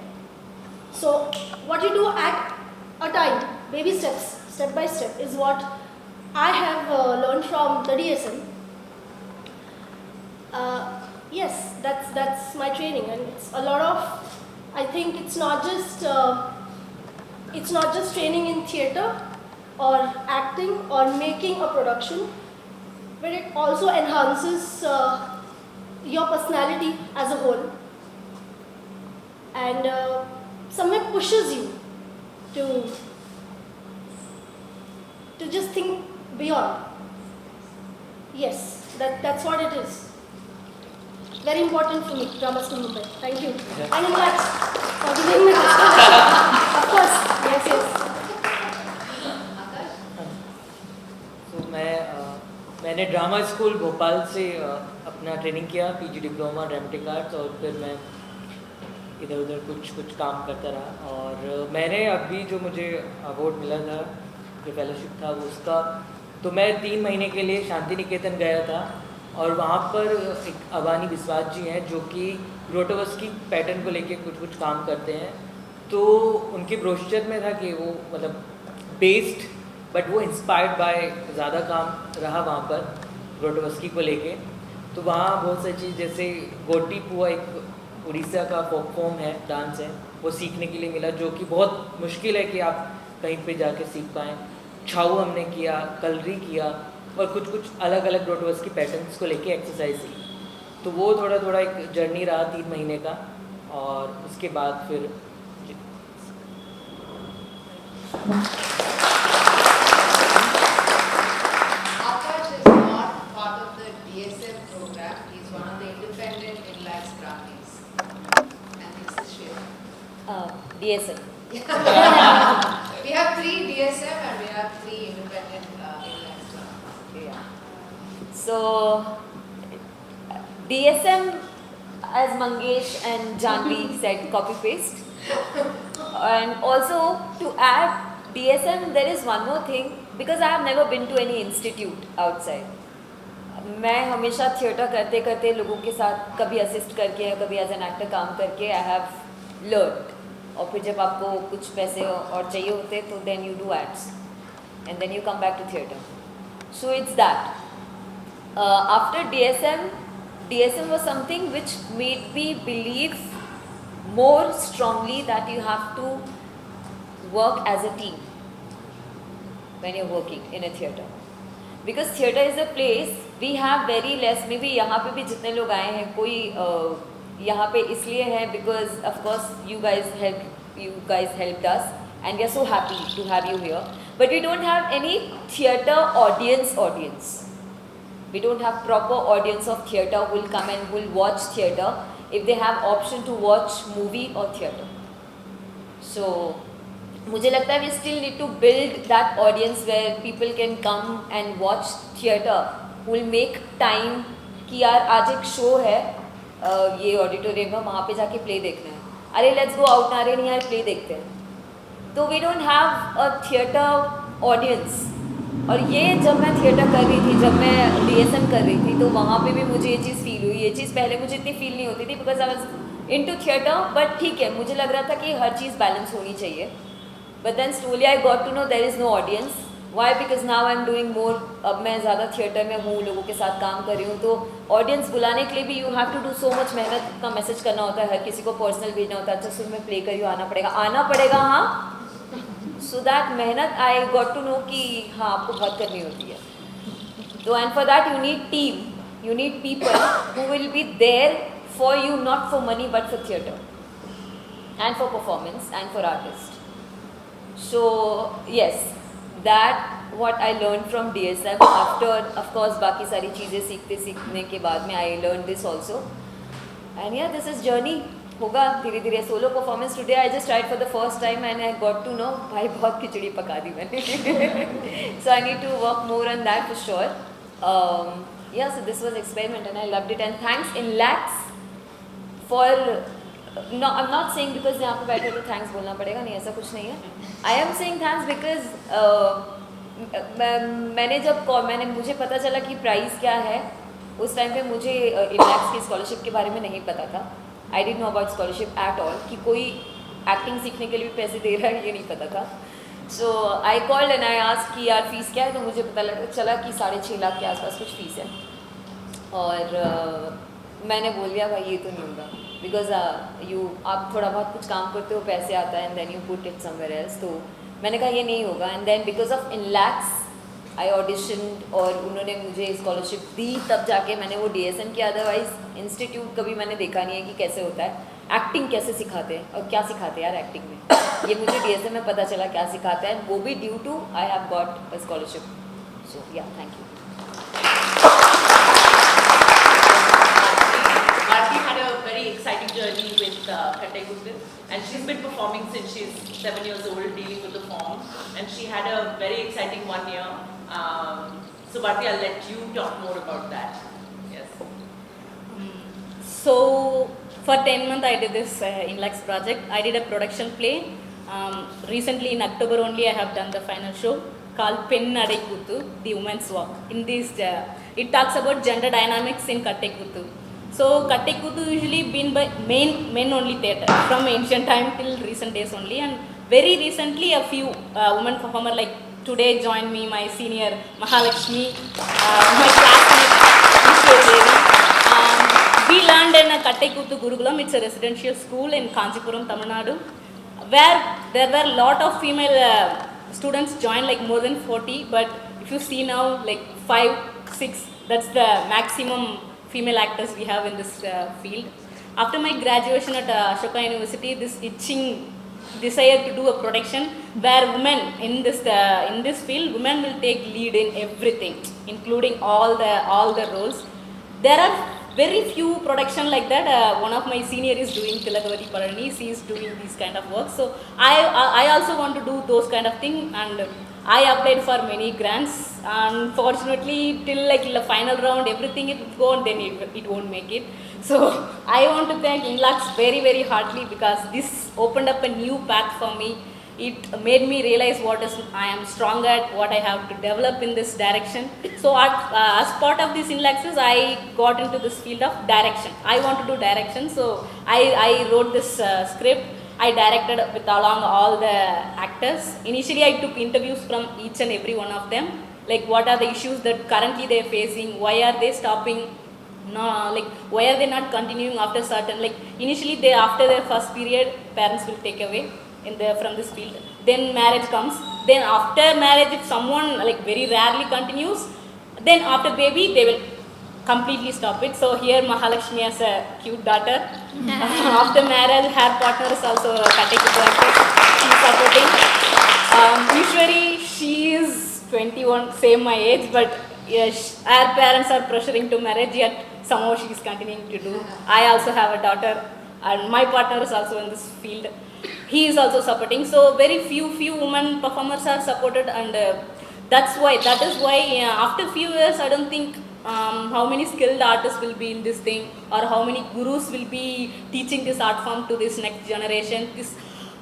So what you do at a time, baby steps, step by step, is what I have learned from the DSM. Yes, that's my training, and it's a lot of. I think it's not just training in theatre or acting or making a production, but it also enhances your personality as a whole, and somewhere pushes you to just think beyond. Yes, that's what it is. Very important for me, Drama School Mumbai. Thank you. And in fact, for giving me this. Of course, yes. तो मैंने drama school Bhopal से अपना training किया, PG diploma dramatic arts, और फिर मैं इधर उधर कुछ काम करता रहा। और मैंने अभी जो मुझे अवार्ड मिला था, जो फेलोशिप था उसका, तो मैं 3 महीने के लिए शांति निकेतन गया था। और वहाँ पर एक अबानी विश्वास जी हैं जो कि ग्रोटोवस्की पैटर्न को लेके कुछ काम करते हैं। तो उनके ब्रोशर में था कि वो मतलब बेस्ड, बट वो इंस्पायर्ड बाय ज़्यादा काम रहा वहाँ पर ग्रोटोवस्की को लेके। तो वहाँ बहुत सारी चीज़, जैसे गोटी पुआ एक उड़ीसा का फोक फॉर्म है, डांस है, वो सीखने के लिए मिला, जो कि बहुत मुश्किल है कि आप कहीं पे जाके सीख पाएँ। छाऊ हमने किया, कलरी किया और कुछ कुछ अलग अलग डॉटवर्स की पैटर्न्स को लेके एक्सरसाइज सीखी। तो वो थोड़ा थोड़ा एक जर्नी रहा 3 महीने का, और उसके बाद फिर Akash is not part of the DSM program. He is one of the independent INLACS grantees. And this is Shweta. DSM. We have 3 DSM and we have 3 independent INLACS grantees. Yeah. So, DSM, as Mangesh and Janvi said, copy paste. And also to add DSM, there is one more thing, because I have never been to any institute outside. मैं हमेशा theatre करते करते लोगों के साथ कभी assist करके कभी एज एन एक्टर काम करके आई हैव लर्न, और फिर जब आपको कुछ पैसे और चाहिए होते तो then you do ads and then you come back to theatre. So it's that after DSM was something which made me believe more strongly that you have to work as a team when you're working in a theatre. Because theatre is a place we have very less, maybe यहाँ पे भी जितने लोग आए हैं कोई यहाँ पे इसलिए है because of course you guys helped us and we are so happy to have you here. But we don't have any theatre audience. We don't have proper audience of theatre who will come and will watch theatre if they have option to watch movie or theatre. So मुझे लगता है we still need to build that audience where people can come and watch theatre, who will make time कि यार आज एक show है ये auditorium में, वहाँ पे जाके प्ले देखना है, अरे लेट्स गो आउट ना, अरे नहीं यार प्ले देखते हैं. तो we don't have a theatre audience. और ये जब मैं थिएटर कर रही थी, जब मैं DSM कर रही थी, तो वहाँ पे भी मुझे ये चीज़ फील हुई. ये चीज़ पहले मुझे इतनी फील नहीं होती थी because I was into theatre, but ठीक है मुझे लग रहा था कि हर चीज़ बैलेंस होनी चाहिए. But then slowly I got to know there is no audience. Why? Because now I am doing more. अब मैं ज़्यादा थिएटर में हूँ, लोगों के साथ काम कर रही हूँ, तो ऑडियंस बुलाने के लिए भी you have to do so much. मेहनत का मैसेज करना होता है, हर किसी को पर्सनल भेजना होता है, अच्छा सुन मैं प्ले करियो, आना पड़ेगा हाँ. So that मेहनत I got to know कि हाँ आपको बहुत करनी होती है. तो and for that you need team, you need people who will be there for you, not for money but for theatre and for performance and for artists. So yes, that what I learned from DSM. After of course बाकी सारी चीज़ें सीखने के बाद में I learned this also. And yeah, this is journey. होगा धीरे धीरे. Solo performance today I just tried for the first time and I got to know भाई बहुत खिचड़ी पका दी मैंने. So I need to work more on that for sure. Yeah so this was experiment and I loved it and thanks INLACS for. No I am not saying because यहाँ पे बैठे तो थैंक्स बोलना पड़ेगा, नहीं ऐसा कुछ नहीं है. I am saying thanks because मैंने मुझे पता चला कि प्राइस क्या है. उस टाइम पे मुझे INLACS की स्कॉलरशिप के बारे में नहीं पता था. I did know about scholarship at all, कि कोई एक्टिंग सीखने के लिए भी पैसे दे रहा है ये नहीं पता था. So I called and I asked कि यार फीस क्या है, तो मुझे पता चला कि 6.5 लाख के आसपास कुछ फीस है. और मैंने बोल दिया भाई ये तो नहीं होगा, बिकॉज आप थोड़ा बहुत कुछ काम करते हो, पैसे आता है and then you put it somewhere else. तो मैंने कहा ये नहीं होगा. And then because of INLACS I auditioned और उन्होंने मुझे स्कॉलरशिप दी, तब जाके मैंने वो DSM किया. अदरवाइज इंस्टीट्यूट कभी मैंने देखा नहीं है कि कैसे होता है, एक्टिंग कैसे सिखाते हैं और क्या सिखाते हैं यार एक्टिंग में. ये मुझे DSM में पता चला क्या सिखाते हैं, वो भी due to I have got a scholarship. So yeah thank you. Bharti had a very exciting journey with Kattai Kuttu, and she's been performing since she's 7 years old, dealing with the form, and she had a very exciting 1 year. So Bharti, I'll let you talk more about that. Yes. So for 10 months I did this INLACS project. I did a production play. Recently in October only I have done the final show called Pennadai Kuttu, the women's walk. In this, it talks about gender dynamics in Kattai Kuttu. So Kattai Kuttu usually been by men only theatre from ancient time till recent days only, and very recently a few women performer like today joined me, my senior Mahalakshmi, my classmate Devi. We learned in a Kattai Kuttu Gurukulam. It's a residential school in Kanchipuram, Tamil Nadu. where there were a lot of female students joined, like more than 40, but if you see now, like 5, 6, that's the maximum female actors we have in this field. After my graduation at Ashoka University, this itching desire to do a production where women in this field, women will take lead in everything, including all the roles. There are very few production like that. One of my senior is doing Tilakavati Parani. She is doing these kind of work. So I also want to do those kind of thing, and I applied for many grants. Unfortunately, till like the final round, everything it would go, and then it won't make it. So I want to thank INLAX very, very heartily, because this opened up a new path for me. It made me realize I am strong at, what I have to develop in this direction. So as part of this INLAXes, I got into this field of direction. I want to do direction, so I wrote this script. I directed with along all the actors. Initially, I took interviews from each and every one of them, like what are the issues that currently they are facing, why are they stopping, no, like why are they not continuing after certain, like initially they, after their first period, parents will take away from this field. Then marriage comes. Then after marriage, if someone like very rarely continues, then after baby they will completely stop it. So here Mahalakshmi has a cute daughter. After marriage, her partner is also a Kathak actor. She is supporting. Usually she is 21, same my age, but yes, our parents are pressuring to marriage, yet somehow she is continuing to do. I also have a daughter, and my partner is also in this field. He is also supporting. So very few women performers are supported, and that is why after few years, I don't think how many skilled artists will be in this thing, or how many gurus will be teaching this art form to this next generation. This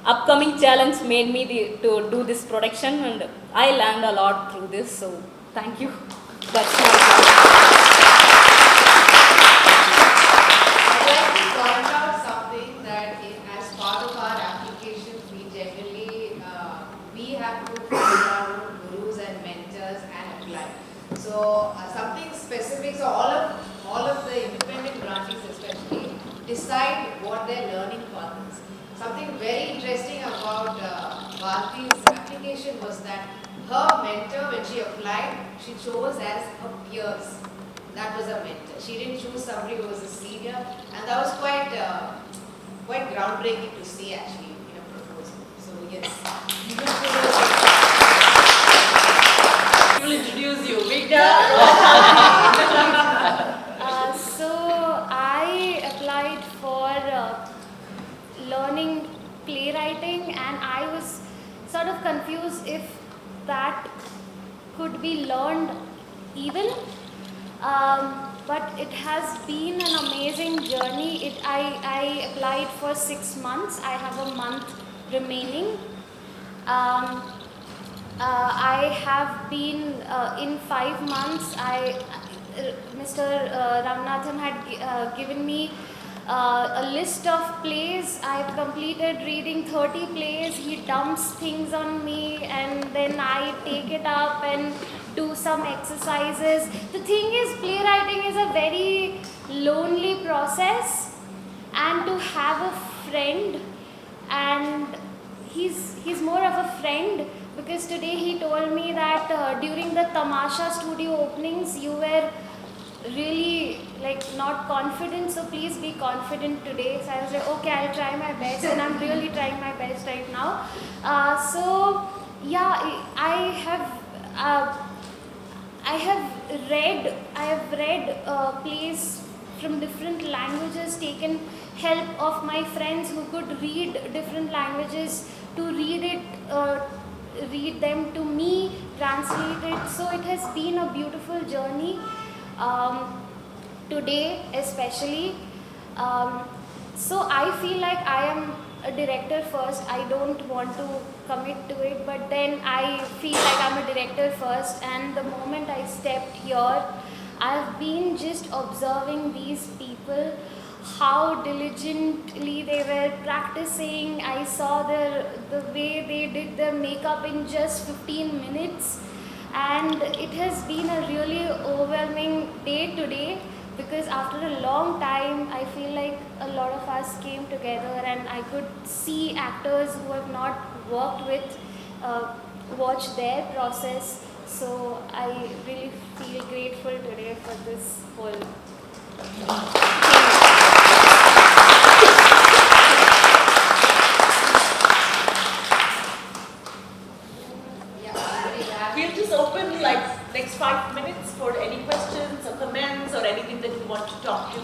upcoming challenge made me to do this production, and I learned a lot through this. So thank you. That's my job. I'd like to point out something that as part of our applications, we generally we have to find our own gurus and mentors and apply. So something specific. So all of the independent grantees especially decide what their learning path is. Something very interesting about Bharti's application was that her mentor, when she applied, she chose as her peers. That was her mentor. She didn't choose somebody who was a senior, and that was quite groundbreaking to see actually in a proposal. So yes. We will introduce you, Victor. So I applied for learning playwriting, and I was sort of confused if that could be learned even. But it has been an amazing journey. I applied for 6 months. I have a month remaining. I have been in 5 months. Mr. Ramanathan had given me a list of plays. I've completed reading 30 plays. He dumps things on me, and then I take it up and do some exercises. The thing is, playwriting is a very lonely process, and to have a friend, and he's more of a friend, because today he told me that during the Tamasha studio openings, you were really like not confident, so please be confident today. So I was like, okay, I'll try my best, and I'm really trying my best right now. So yeah, I have read plays from different languages, taken help of my friends who could read different languages to read them to me, translate it. So it has been a beautiful journey. Today especially, so I feel like I am a director first. I don't want to commit to it, but then I feel like I'm a director first, and the moment I stepped here, I've been just observing these people, how diligently they were practicing. I saw the way they did their makeup in just 15 minutes. And it has been a really overwhelming day today, because after a long time, I feel like a lot of us came together and I could see actors who have not worked with watch their process. So I really feel grateful today for this whole. We'll just open like next 5 minutes for any questions or comments or anything that you want to talk to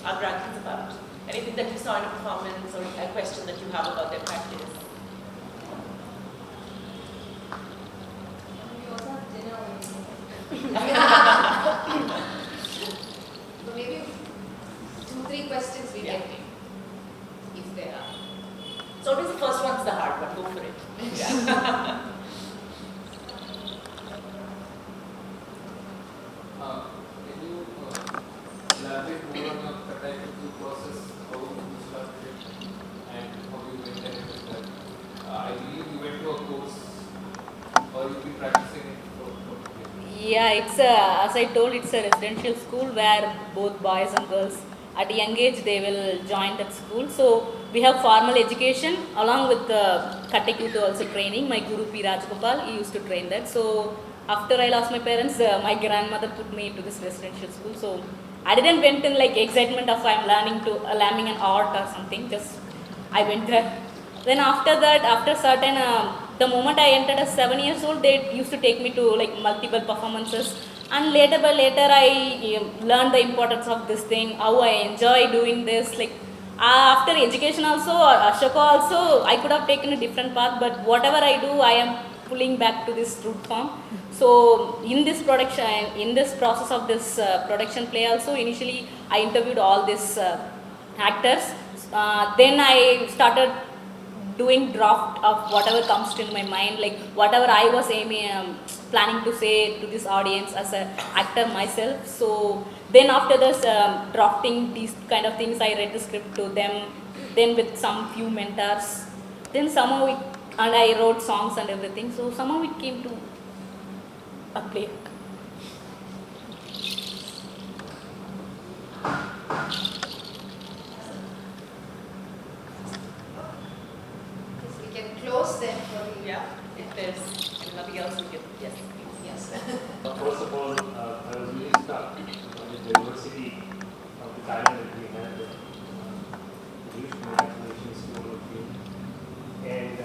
our grantees about. Anything that you saw in a performance or a question that you have about their practice. So maybe 2-3 questions we can take, if there are. So what is the first one's the hard one? Go for it. Yeah. Can you elaborate more on your Kathak process, how you started it, and how you maintain it with that? I believe you went to a course, or you've been practicing it for Yeah, it's as I told, it's a residential school where both boys and girls at a young age they will join that school. So we have formal education along with the Kathak youth also training. My guru P. Rajgopal, he used to train that. So after I lost my parents, my grandmother put me to this residential school. So I didn't went in like excitement of I'm learning an art or something. Just I went there. Then after that, after certain, the moment I entered as 7 years old, they used to take me to like multiple performances. And later by later, I learned the importance of this thing, how I enjoy doing this. Like after education also, Ashoka also, I could have taken a different path, but whatever I do, I am pulling back to this root form. So in this production, in this process of this production play also, initially I interviewed all these actors. Then I started doing draft of whatever comes to my mind, like whatever I was aiming, planning to say to this audience as an actor myself. So then after this drafting these kind of things, I read the script to them, then with some few mentors, then somehow and I wrote songs and everything. So somehow it came to a play. We can close them for the. Yeah, if there's nothing else we can. Yes, please. Yes. First of all, I was really struck with the diversity of the talent that we have. Huge congratulations to all of you. And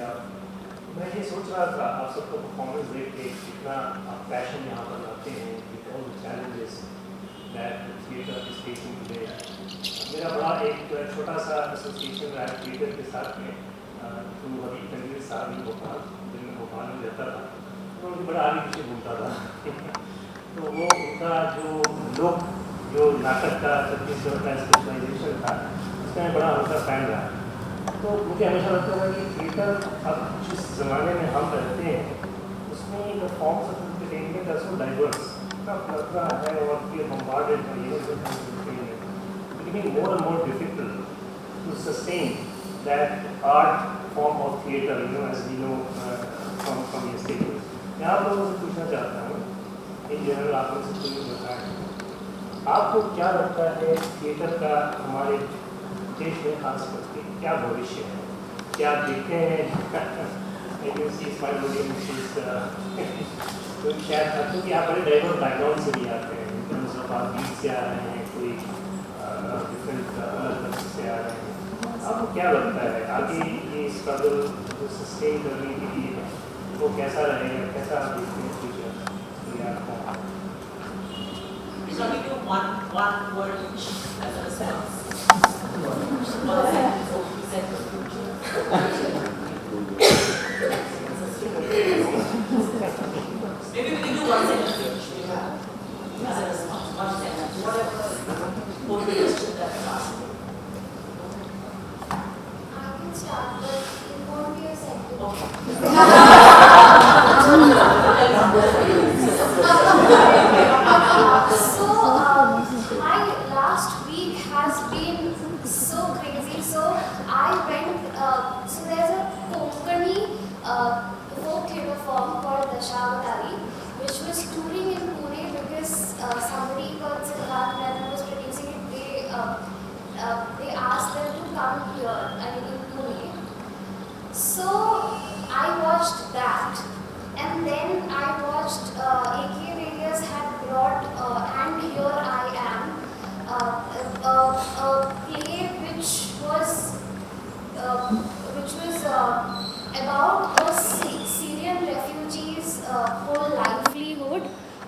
मैं ये सोच रहा था आप सबको performance देख के कितना आप पैशन यहाँ पर लाते हैं with all the challenges that theatre is facing today. मेरा बड़ा एक छोटा सा एसोसिएशन रहा है थिएटर के साथ में थ्रू हबीब तनवीर साहब ही भोपाल, जिनमें भोपाल में रहता था, तो उनकी बड़ा आगे पीछे घूमता था. तो वो उनका जो लोक जो नाटक का छत्तीसगढ़ का स्पेशलाइजेशन था उसका मैं बड़ा उनका फैन रहा. तो मुझे हमेशा लगता था कि थिएटर अब जिस ज़माने में हम रहते हैं उसमें the forms of entertainment are so diverse, इतना फलता है और फिर bombarded by universal entertainment, becoming more and more difficult to sustain that art form of theatre, as we know from yesterday. मैं आप लोगों से पूछना चाहता हूँ, इन जनरल आप लोगों से कोई बताएं, आपको क्या लगता है थिएटर का हमारे देश में खास करके क्या भविष्य है? क्या आप देखते हैं तो शायद क्योंकि आप बड़े डाइवर्स बैकग्राउंड से भी आते हैं, इन टर्म्स ऑफ आप बीट से आ रहे हैं, कोई डिफरेंट अलग तरह से आ रहे हैं, आपको क्या लगता है आगे ये स्ट्रगल जो सस्टेन करने के लिए है वो कैसा रहेगा, कैसा आप देखते हैं future? Shall we do one word each as a response? Maybe we can do one sentence each. As a response, one sentence, whatever motivation that you ask. I can start, but it won't be a sentence. So, my last week has been so crazy. So, I went, so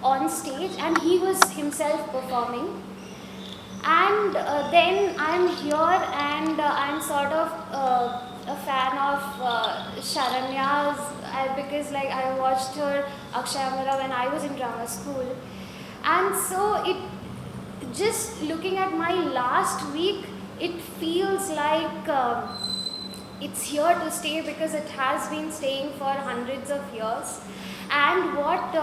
on stage, and he was himself performing. And then I'm here, and I'm sort of a fan of Sharanya's, because like I watched her Akshay-Amara when I was in drama school. And so it, just looking at my last week, it feels like it's here to stay, because it has been staying for hundreds of years. And what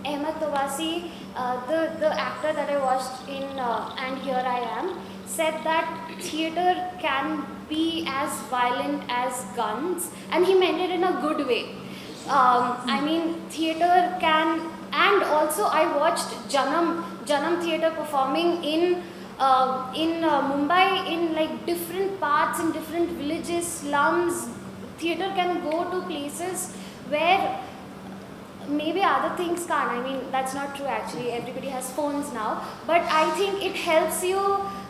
Ahmed Tawasi, the actor that I watched in And Here I Am, said that theatre can be as violent as guns, and he meant it in a good way. I mean, theatre can, and also I watched Janam Theatre performing in Mumbai, in like different parts, in different villages, slums. Theatre can go to places where maybe other things can't. I mean, that's not true actually. Everybody has phones now. But I think it helps you.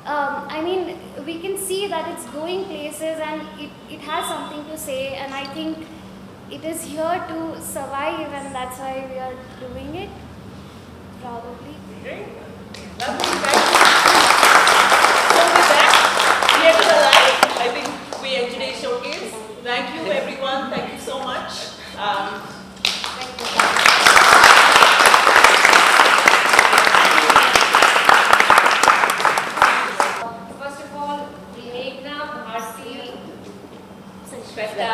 I mean, we can see that it's going places, and it has something to say. And I think it is here to survive, and that's why we are doing it. Probably. Great. Lovely. So with that, Theatre Alive, I think we end today's showcase. Thank you everyone. Thank you so much. First of all, Meghna, Bharti, Shweta,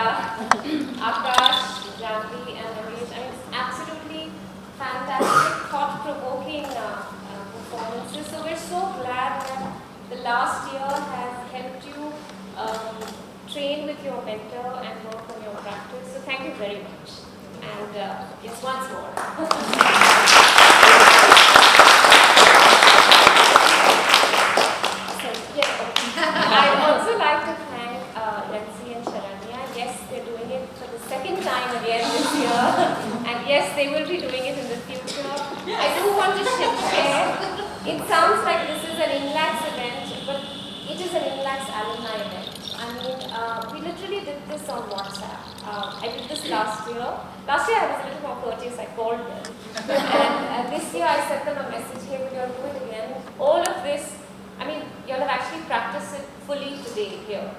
Akash, Janvi, and Ramesh. I mean, it's absolutely fantastic, thought-provoking performances. So we're so glad that the last year has helped you train with your mentor and work on your practice. So thank you very much. And yes, once more. I'd also like to thank Yancy and Sharanya. Yes, they're doing it for the second time again this year. And yes, they will be doing it in the future. I do want to share, it sounds like this is an INLACS event, but it is an INLACS alumni event. I mean, we literally did this on WhatsApp. I did this last year. Last year I was a little more courteous, I called them. And this year I sent them a message, hey, will you all do it again? All of this, I mean, you all have actually practiced it fully today here.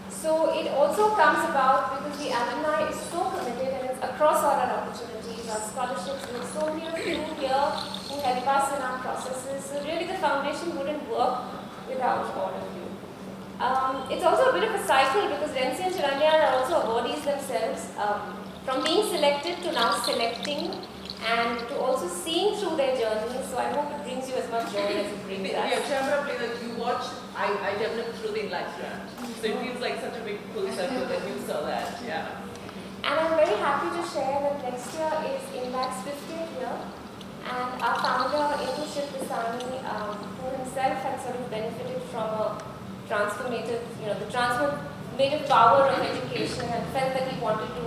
So it also comes about because the alumni is so committed, and it's across all our opportunities, our scholarships. There are so many of you here who help us in our processes. So really the foundation wouldn't work without all of you. It's also a bit of a cycle, because Renzi and Sharanya are also awardees themselves. From being selected to now selecting, and to also seeing through their journey. So I hope it brings you as much joy as it brings us. Yeah, Shamra play that you watched, I developed through the INLACS grant. So it feels like such a big full circle that you saw that. Yeah. And I'm very happy to share that next year is INLACS 50th year. And our founder, Indu Shivdasani, who himself had sort of benefited from a transformative, the transformative power of education, and felt that he wanted to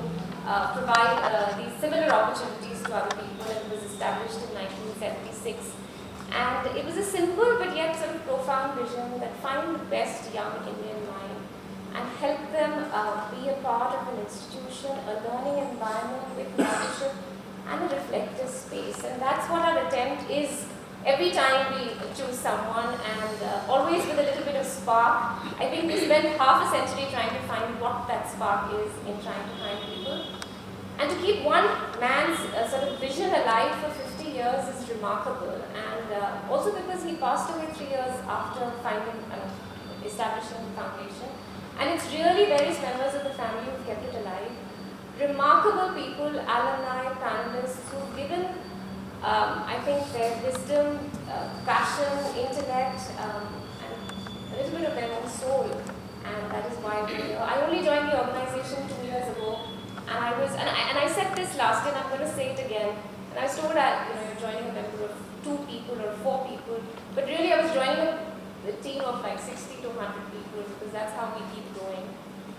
provide these similar opportunities to other people, and it was established in 1976. And it was a simple but yet sort of profound vision that find the best young Indian mind and help them be a part of an institution, a learning environment with leadership and a reflective space. And that's what our attempt is every time we choose someone, and always with a little bit of spark. I think we spent half a century trying to find what that spark is in trying to find people. And to keep one man's sort of vision alive for 50 years is remarkable. And also because he passed away 3 years after establishing the foundation. And it's really various members of the family who've kept it alive. Remarkable people, alumni, panelists who've given, I think, their wisdom, passion, intellect, and a little bit of their own soul. And that is why we're here. I only joined the organization 2 years ago. And I said this last year, and I'm going to say it again. And I was told that you're joining a member of 2 people or 4 people, but really I was joining a team of like 60 to 100 people, because that's how we keep going.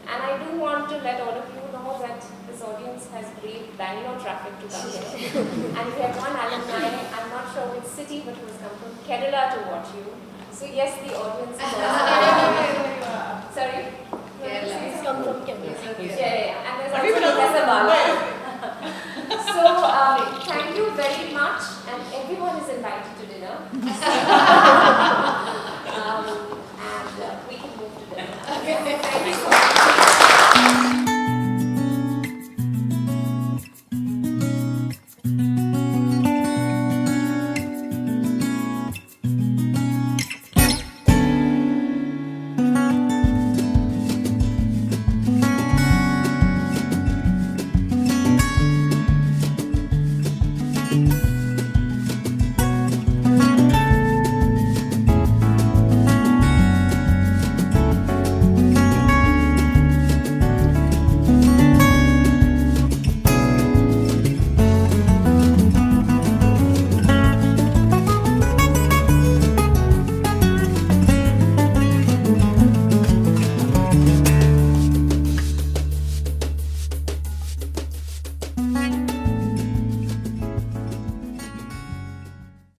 And I do want to let all of you know that this audience has braved Bangalore traffic to come here. And we have one alumni, I'm not sure which city, but who has come from Kerala to watch you. So yes, the audience is also sorry? Kerala. Come from Kerala. Yeah. And there's also Professor Bala. So So, thank you very much, and everyone is invited to dinner. And we can move to dinner. Thank you so much. Thank you.